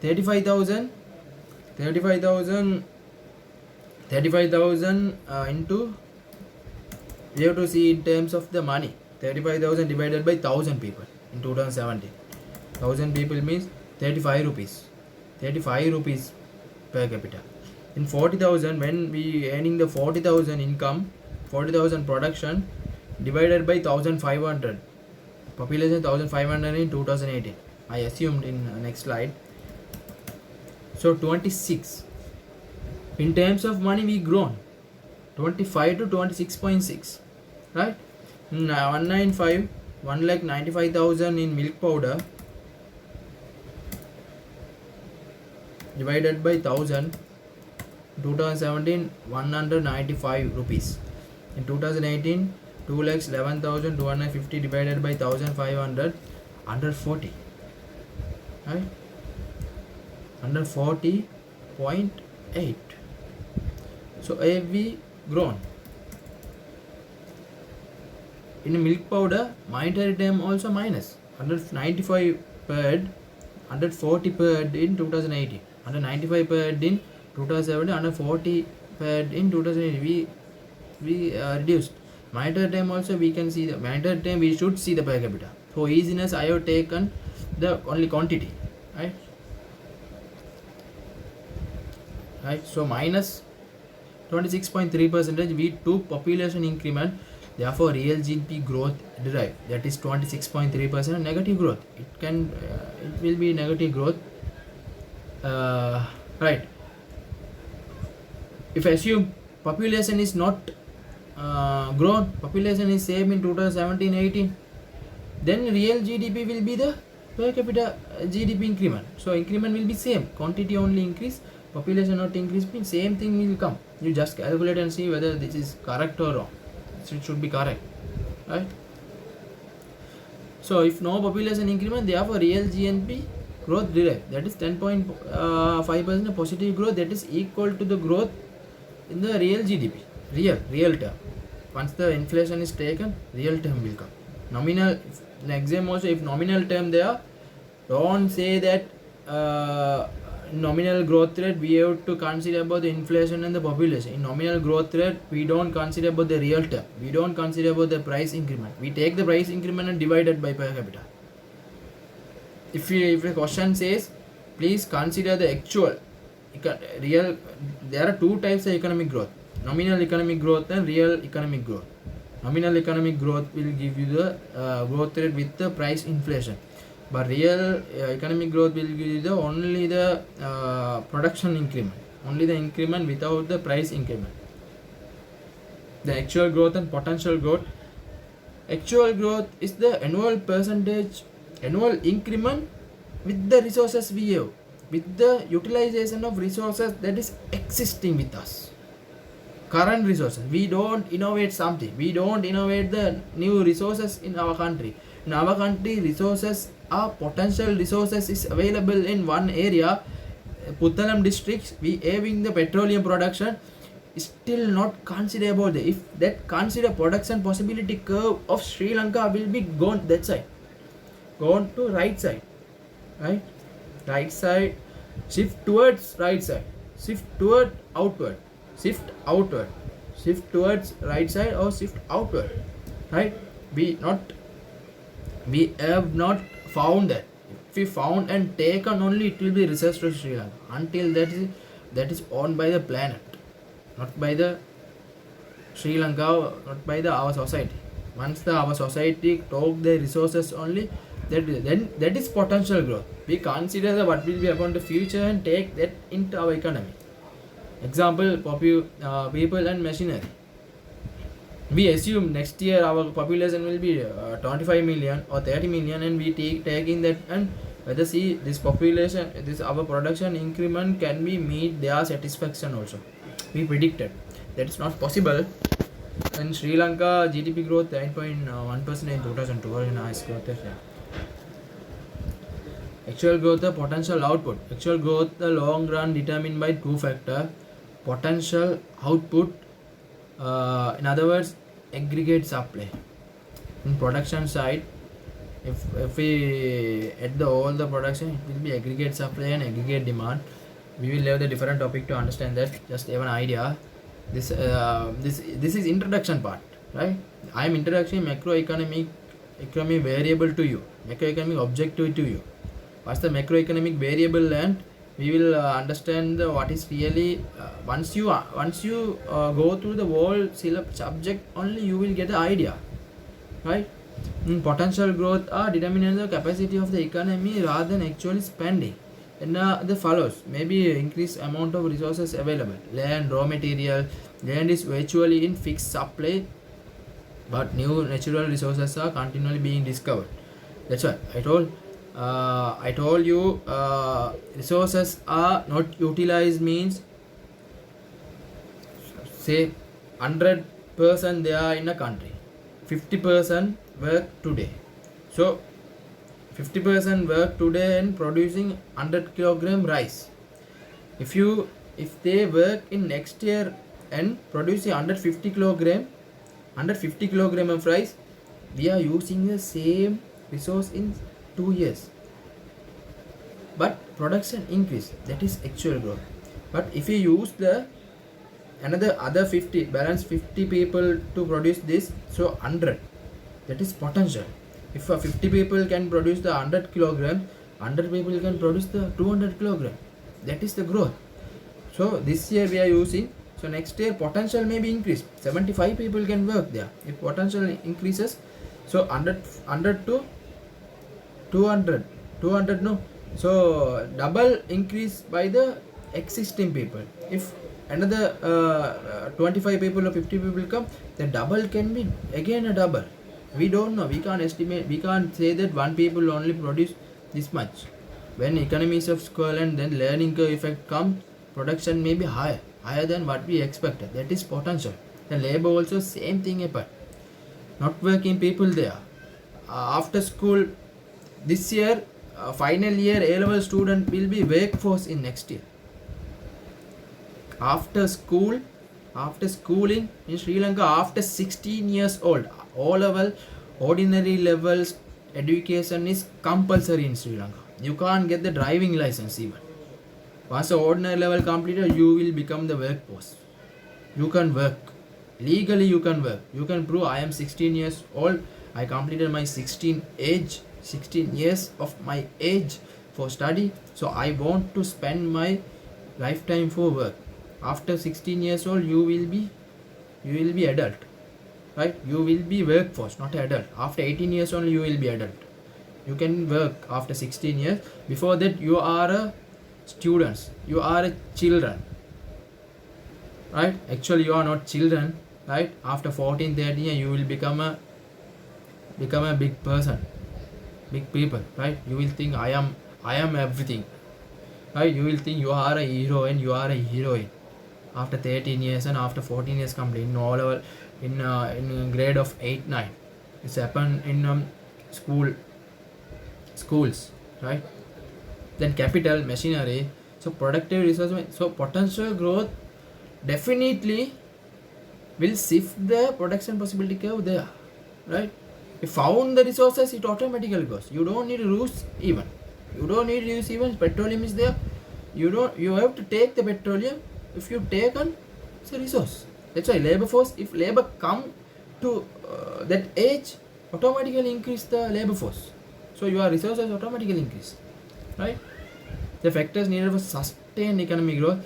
35,000 into, we have to see in terms of the money. 35,000 divided by 1000 people in 2017. 1000 people means 35 rupees. 35 rupees per capita. In 40,000, when we earning the 40,000 income, 40,000 production divided by 1500. Population 1500 in 2018. I assumed in next slide. So 26. In terms of money, we grown 25 to 26.6, right? 195, 1,95,000 in milk powder divided by 1000. 2017 195 rupees. In 2018 2,11,250 divided by 1500, 140, right? 140.8. So have we grown? In milk powder, monetary term also minus 195 per head, 140 per head in 2018, 195 per head in 2017, 140 per head in 2018. We reduced. Monetary term also we can see the monetary term. We should see the per capita. For easiness, I have taken the only quantity, right? Right. So minus 26.3%. We took population increment. Therefore, real GDP growth derived, that is 26.3% negative growth. It will be negative growth, right? If I assume population is not grown, population is same in 2017-18, then real GDP will be the per capita GDP increment. So increment will be same, quantity only increase, population not increase, means same thing will come. You just calculate and see whether this is correct or wrong. So it should be correct, right? So if no population increment, therefore real GNP growth derived, that is 10.5% positive growth, that is equal to the growth in the real GDP, real term. Once the inflation is taken, real term will come. Nominal, in exam also, if nominal term there, don't say that nominal growth rate we have to consider about the inflation and the population. In nominal growth rate, we don't consider about the real term. We don't consider about the price increment. We take the price increment and divide it by per capita. If a question says, please consider the actual real, there are two types of economic growth: nominal economic growth and real economic growth. Nominal economic growth will give you the growth rate with the price inflation, but real economic growth will give you the only the production increment, only the increment without the price increment. The actual growth and potential growth. Actual growth is the annual percentage, annual increment with the resources we have, with the utilization of resources that is existing with us. Current resources. We don't innovate something. We don't innovate the new resources in our country. In our country, resources are potential resources is available in one area, Puttalam districts. We having the petroleum production. Still not consider about it. If that consider production possibility curve of Sri Lanka will be gone that side, gone to right side, right side, shift towards right side, shift toward outward, shift outward, shift towards right side or shift outward, right? We have not found that. If we found and taken only, it will be research to Sri Lanka. Until that is owned by the planet, not by the Sri Lanka, not by our society. Once our society talk the resources only, then that is potential growth. We consider what will be upon the future and take that into our economy. Example, people and machinery. We assume next year our population will be 25 million or 30 million, and we taking that and whether see this population, this our production increment can be meet their satisfaction also. We predicted that is not possible. In Sri Lanka, GDP growth 9.1% in 2012 in nice growth. Actual growth, the potential output. Actual growth, the long run determined by two factors: potential output, in other words, aggregate supply. In production side, if we add all the production, it will be aggregate supply and aggregate demand. We will have the different topic to understand that. Just have an idea. This is introduction part, right? I am introducing macroeconomic variable to you, macroeconomic objective to you. What's the macroeconomic variable, and we will understand what is really once you go through the whole subject only, you will get the idea, right? Potential growth are determining the capacity of the economy rather than actually spending. And the follows: maybe increased amount of resources available, land, raw material. Land is virtually in fixed supply, but new natural resources are continually being discovered. That's why I told you resources are not utilized means, say 100% they are in a country, 50% work today. So 50% work today in producing 100 kilogram rice. If they work in next year and producing 150 kilogram of rice, we are using the same resource in 2 years, but production increase, that is actual growth. But if you use the other 50, balance 50 people to produce this, so 100, that is potential. If 50 people can produce the 100 kilogram, 100 people can produce the 200 kilogram, that is the growth. So this year we are using, so next year potential may be increased, 75 people can work there. If potential increases, so 100 to 200 no, so double increase by the existing people. If another 25 people or 50 people come, the double can be again a double. We don't know, we can't estimate, we can't say that one people only produce this much. When economies of scale and then learning curve effect comes, production may be higher than what we expected. That is potential. The labor also same thing happen. Not working people there. After school, this year, final year A-level student will be workforce in next year. After schooling in Sri Lanka, after 16 years old, O-level, ordinary levels education is compulsory in Sri Lanka. You can't get the driving license even. Once the ordinary level completed, you will become the workforce. You can work. Legally you can work. You can prove I am 16 years old. I completed my 16 years of my age for study. So I want to spend my lifetime for work. After 16 years old, you will be adult. Right? You will be workforce, not adult. After 18 years only you will be adult. You can work after 16 years. Before that you are a students. You are a children. Right? Actually you are not children. Right? After 14, 13 years you will become a big person. Big people. Right? You will think I am everything. Right? You will think you are a hero and you are a heroine. After 13 years and after 14 years complete in all level in grade of 8, 9. It's happened in schools, right? Then capital, machinery, so productive resource, so potential growth definitely will shift the production possibility curve there, right? If found the resources, it automatically goes. You don't need to use even. Petroleum is there. You have to take the petroleum. If you take on, it's a resource. That's why labor force, if labor come to that age, automatically increase the labor force. So your resources automatically increase, right? The factors needed for sustained economic growth.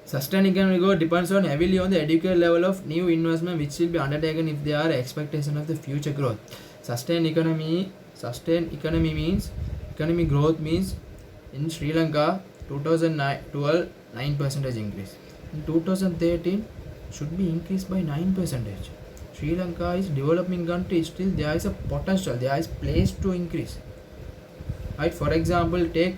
Sustained economic growth depends on heavily on the adequate level of new investment which will be undertaken if there are expectation of the future growth. Sustained economic growth means in Sri Lanka 2012 9% increase. In 2013 should be increased by 9%. Sri Lanka is developing country, still there is a potential, there is place to increase. Right? For example, take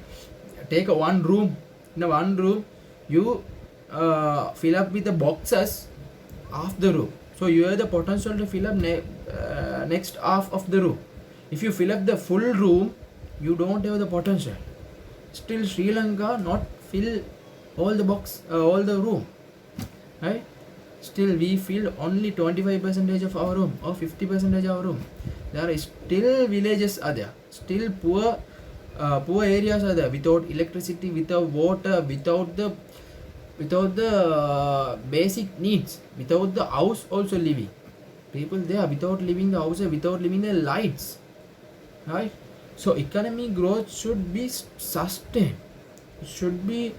a one room. In a one room, you fill up with the boxes of the room. So you have the potential to fill up next half of the room. If you fill up the full room, you don't have the potential. Still Sri Lanka not fill all the room, right? Still we fill only 25% of our room or 50% of our room. There are still villages are there, still poor areas are there, without electricity, without water, without the basic needs, without the house also living. People there without living the house, without living the lights, right? So economic growth should be sustained. It should be,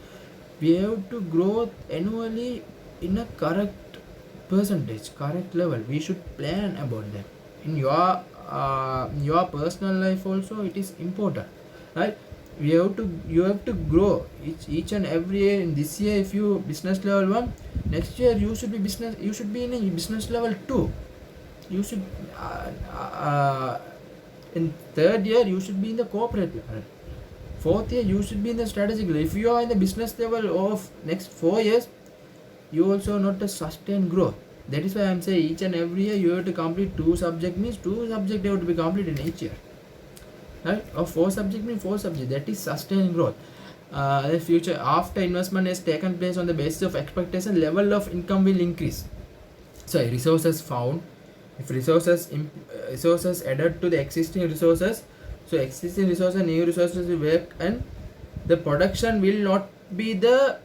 we have to grow annually in a correct percentage, correct level. We should plan about that. In your personal life also it is important, right? You have to grow each and every year. In this year if you business level 1, next year you should be in a business level 2. You should in third year you should be in the corporate level. Fourth year you should be in the strategic level. If you are in the business level of next 4 years, you also not a sustained growth. That is why I am saying each and every year you have to complete 2 subjects, means 2 subjects have to be completed in each year, right? Or 4 subjects means 4 subjects. That is sustained growth. The future after investment has taken place on the basis of expectation, level of income will increase. So resources found, if resources added to the existing resources, so existing resources and new resources will work, and the production will not be the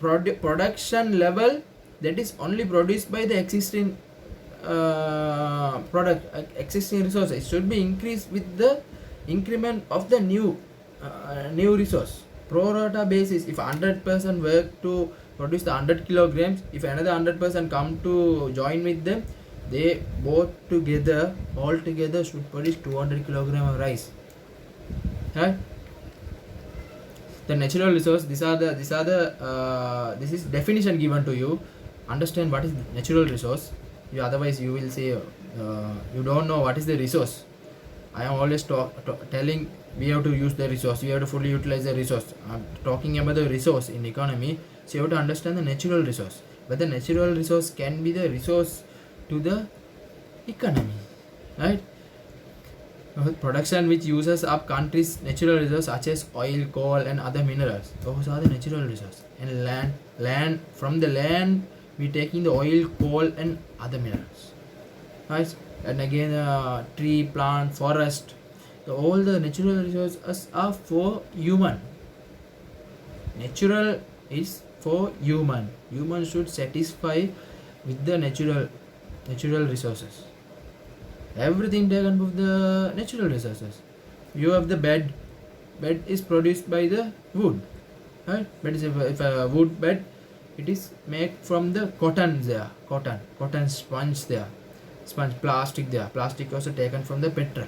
production level that is only produced by the existing existing resources. It should be increased with the increment of the new resource. Pro rata basis, if 100% work to produce the 100 kilograms, if another 100% come to join with them, they both together, all together should produce 200 kilograms of rice, right? The natural resource, this is definition given to you. Understand what is natural resource. Otherwise you will say you don't know what is the resource. I am always telling we have to use the resource, we have to fully utilize the resource. I'm talking about the resource in economy, so you have to understand the natural resource. But the natural resource can be the resource to the economy, right? Production which uses up countries' natural resources such as oil, coal, and other minerals. Those are the natural resources. And land from the land we taking the oil, coal, and other minerals, right? And again, tree, plant, forest. All the natural resources are for human. Natural is for human. Human should satisfy with the natural resources. Everything taken from the natural resources. You have the bed. Bed is produced by the wood, right? But if a wood bed, it is made from the cotton there. Cotton sponge there. Sponge plastic there. Plastic also taken from the petrol,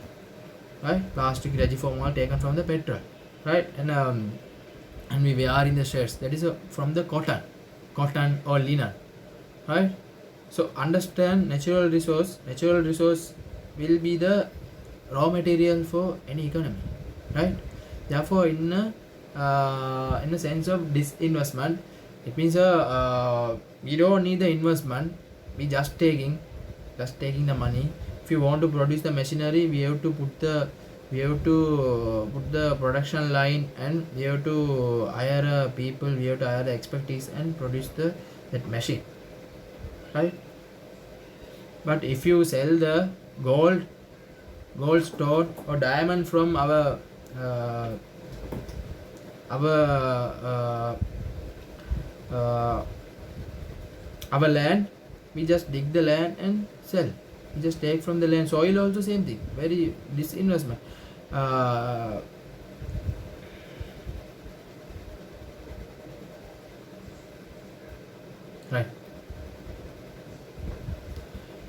right? Plastic regiform all taken from the petrol, right? And we wear in the shirts. That is from the cotton or linen, right? So understand natural resource. Natural resource will be the raw material for any economy, right? Therefore, in a sense of disinvestment, it means we don't need the investment. We just taking the money. If you want to produce the machinery, we have to put the production line, and we have to hire people. We have to hire the expertise and produce that machine, right? But if you sell the gold stone or diamond from our land, we just dig the land and sell. We just take from the land. Soil also same thing. Very disinvestment. Right.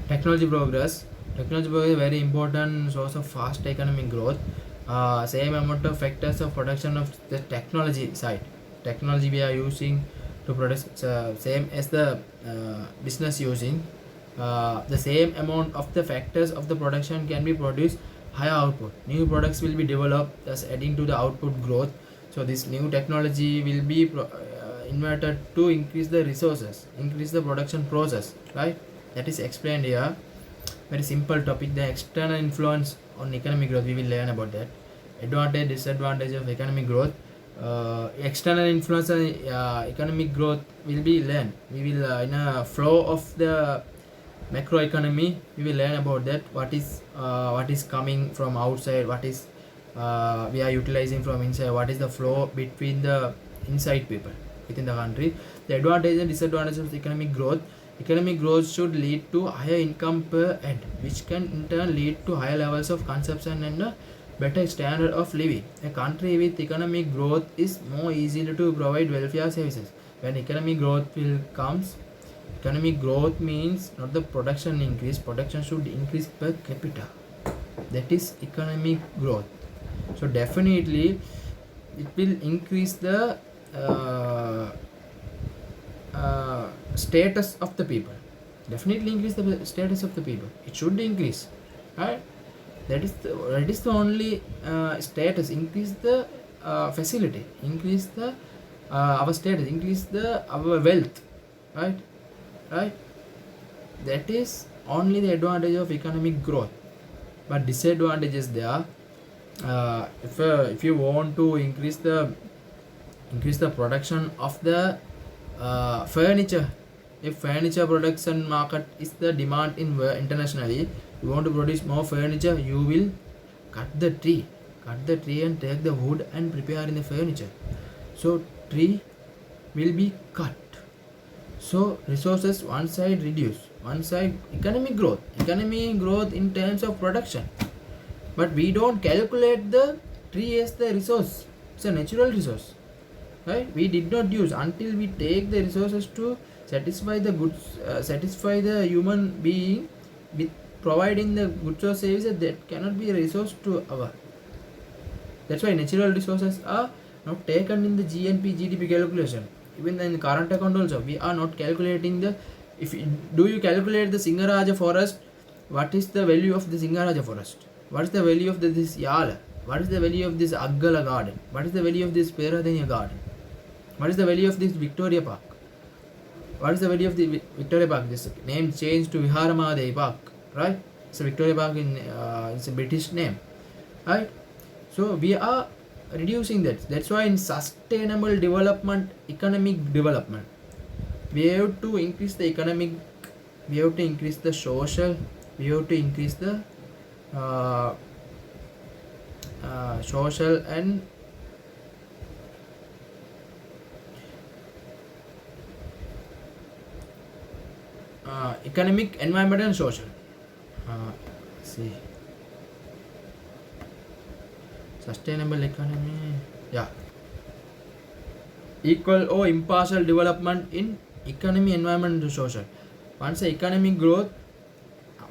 Technology progress is a very important source of fast economic growth. Same amount of factors of production of the technology side. Technology we are using to produce same as the business using. The same amount of the factors of the production can be produced higher output. New products will be developed, thus adding to the output growth. So this new technology will be inverted to increase the resources, increase the production process, right? That is explained here. Very simple topic. The external influence on economic growth, we will learn about that. Advantage, disadvantage of economic growth. External influence on economic growth will be learned. We will in a flow of the macroeconomy, we will learn about that. What is coming from outside, what is we are utilizing from inside, what is the flow between the inside people within the country. The advantage and disadvantages of economic growth. Economic growth should lead to higher income per head, which can in turn lead to higher levels of consumption and a better standard of living. A country with economic growth is more easy to provide welfare services. When economic growth comes, economic growth means not the production increase. Production should increase per capita. That is economic growth. So definitely, it will increase the status of the people. Definitely increase the status of the people. It should increase, right? That is the only status. Increase the facility. Increase the our status. Increase the our wealth, right? That is only the advantage of economic growth. But disadvantages there. If you want to increase the production of the furniture, if furniture production market is the demand internationally, you want to produce more furniture, you will cut the tree and take the wood and prepare in the furniture. So tree will be cut. So resources one side reduce, one side economic growth in terms of production. But we don't calculate the tree as the resource. It's a natural resource, right? We did not use until we take the resources to satisfy the goods, satisfy the human being with providing the goods or services. That cannot be a resource to our. That's why natural resources are not taken in the GNP GDP calculation. Even in the current account also, we are not calculating the Do you calculate the Singaraja forest? What is the value of the Singaraja forest? What is the value of this Yala? What is the value of this Aggala garden? What is the value of this Peradeniya garden? What is the value of this Victoria Park? What is the value of the Victoria Park? This name changed to Viharamadevi Park, right? It's a Victoria Park it's a British name, right? So we are reducing that. That's why in sustainable development, economic development, we have to increase the economic, we have to increase the social, we have to increase the social and economic, environment and social. See, sustainable economy, yeah, equal or impartial development in economy, environment and social. Once the economic growth,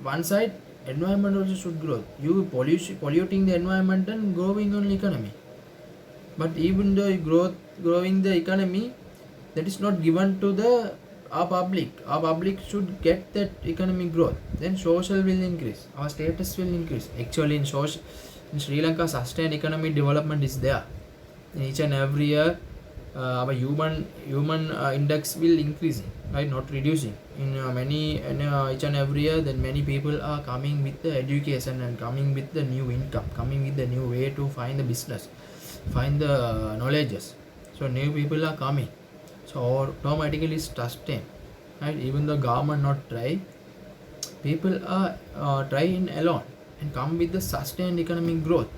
one side, environment also should grow. You polluting the environment and growing on economy. But even though growing the economy, that is not given to our public. Our public should get that economic growth. Then social will increase. Our status will increase. Actually, in Sri Lanka, sustained economic development is there. In each and every year, our human index will increasing, right? Not reducing. In each and every year, then many people are coming with the education and coming with the new income, coming with the new way to find the business, find the knowledges. So new people are coming. So automatically it's sustained, right? Even the government not try, people are trying alone and come with the sustained economic growth,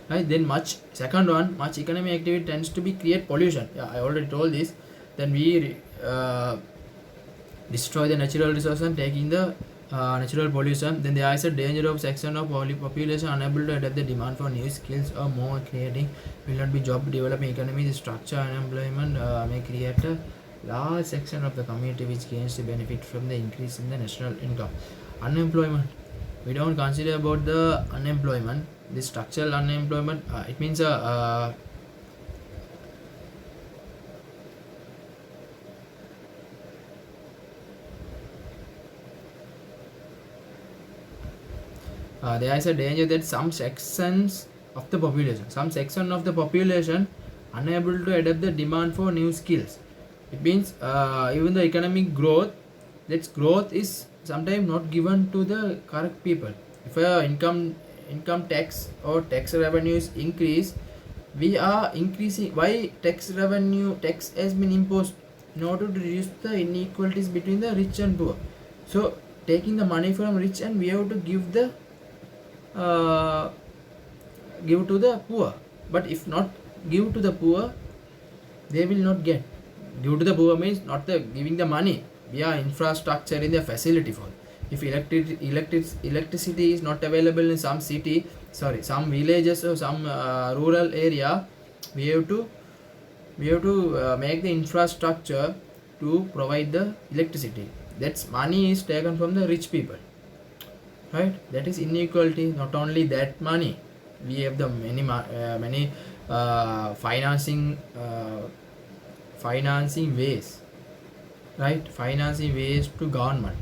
right? Then much economic activity tends to be create pollution. Yeah, I already told this. Then we destroy the natural resources and taking the natural pollution. Then there is a danger of section of population unable to adapt the demand for new skills or more creating will not be job developing economy. The structure unemployment may create a large section of the community which gains the benefit from the increase in the national income. Unemployment, we don't consider about the unemployment, the structural unemployment. It means there is a danger that some section of the population unable to adapt the demand for new skills. It means even the economic growth, that growth is sometimes not given to the correct people. If income tax or tax revenues increase, we are increasing. Why tax has been imposed? In order to reduce the inequalities between the rich and poor. So taking the money from rich and we have to give to the poor. But if not give to the poor, they will not get. Give to the poor means not giving the money. We are infrastructure in the facility for. If electricity is not available in some some villages or some rural area, we have to make the infrastructure to provide the electricity. That's money is taken from the rich people, right? That is inequality. Not only that money, we have the many financing ways, right? Financing ways to government.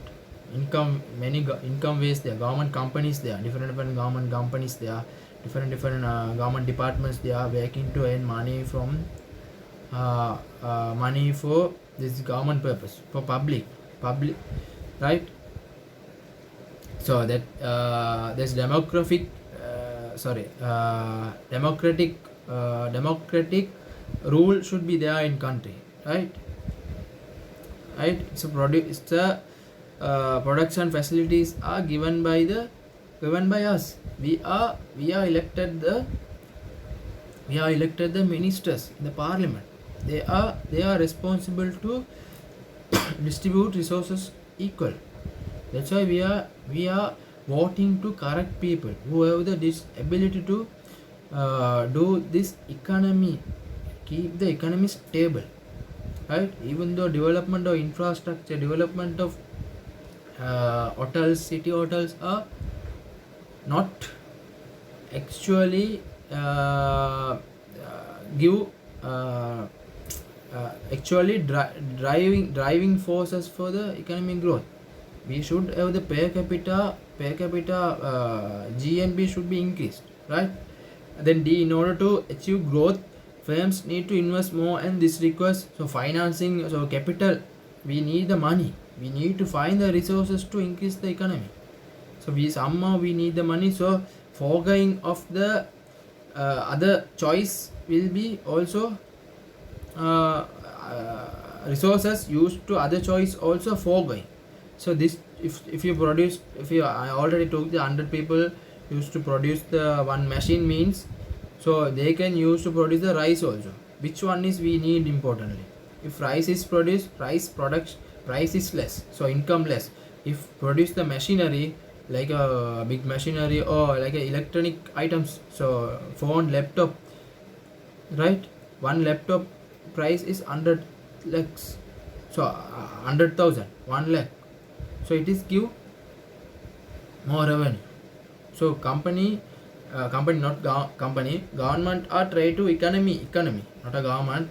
Many income ways there. Government companies there. Different government companies there. Different government departments they are working to earn money from money for this government purpose, for public, right? So that there's democratic rule should be there in country, right? Production facilities are given by us. We are elected the ministers in the parliament. They are responsible to distribute resources equal. That's why we are voting to correct people who have this ability to do this economy, keep the economy stable, right? Even though development of infrastructure, development of hotels, city hotels are not actually give actually driving forces for the economic growth. We should have the per capita GNP should be increased, right? Then D, in order to achieve growth, firms need to invest more, and this requires financing, capital. We need the money. We need to find the resources to increase the economy. So we need the money. So foregoing of the other choice will be also resources used to other choice also foregoing. So this, if I already took the 100 people used to produce the one machine means, so they can use to produce the rice also. Which one is we need importantly? If rice is produced, price is less, so income less. If produce the machinery like a big machinery or like a electronic items, so phone, laptop, right? One laptop price is 100 lakhs, so 100,000, 1 lakh. So it is give more revenue. So company government are try to economy, not a government.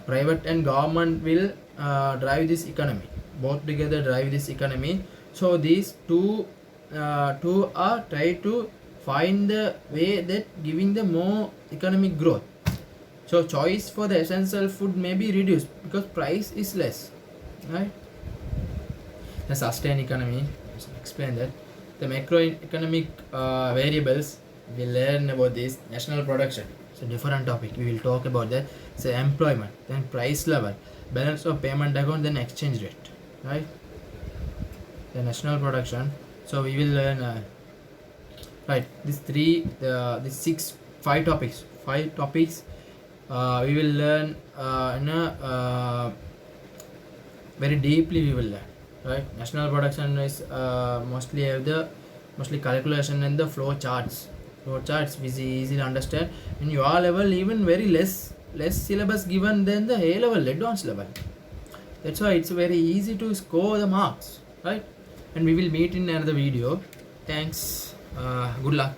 Private and government will drive this economy. Both together drive this economy. So these two are try to find the way that giving the more economic growth. So choice for the essential food may be reduced because price is less, right? The sustained economy, explain that. The macroeconomic variables, we learn about this. National production, it's a different topic, we will talk about that. So employment, then price level, balance of payment account, then exchange rate, right? The national production, so we will learn right, these five topics we will learn very deeply. We will learn, right? National production is mostly calculation and the flow charts which is easy to understand. In your level, even very less syllabus given than the A level, advanced level. That's why it's very easy to score the marks, right? And we will meet in another video. Thanks. Good luck.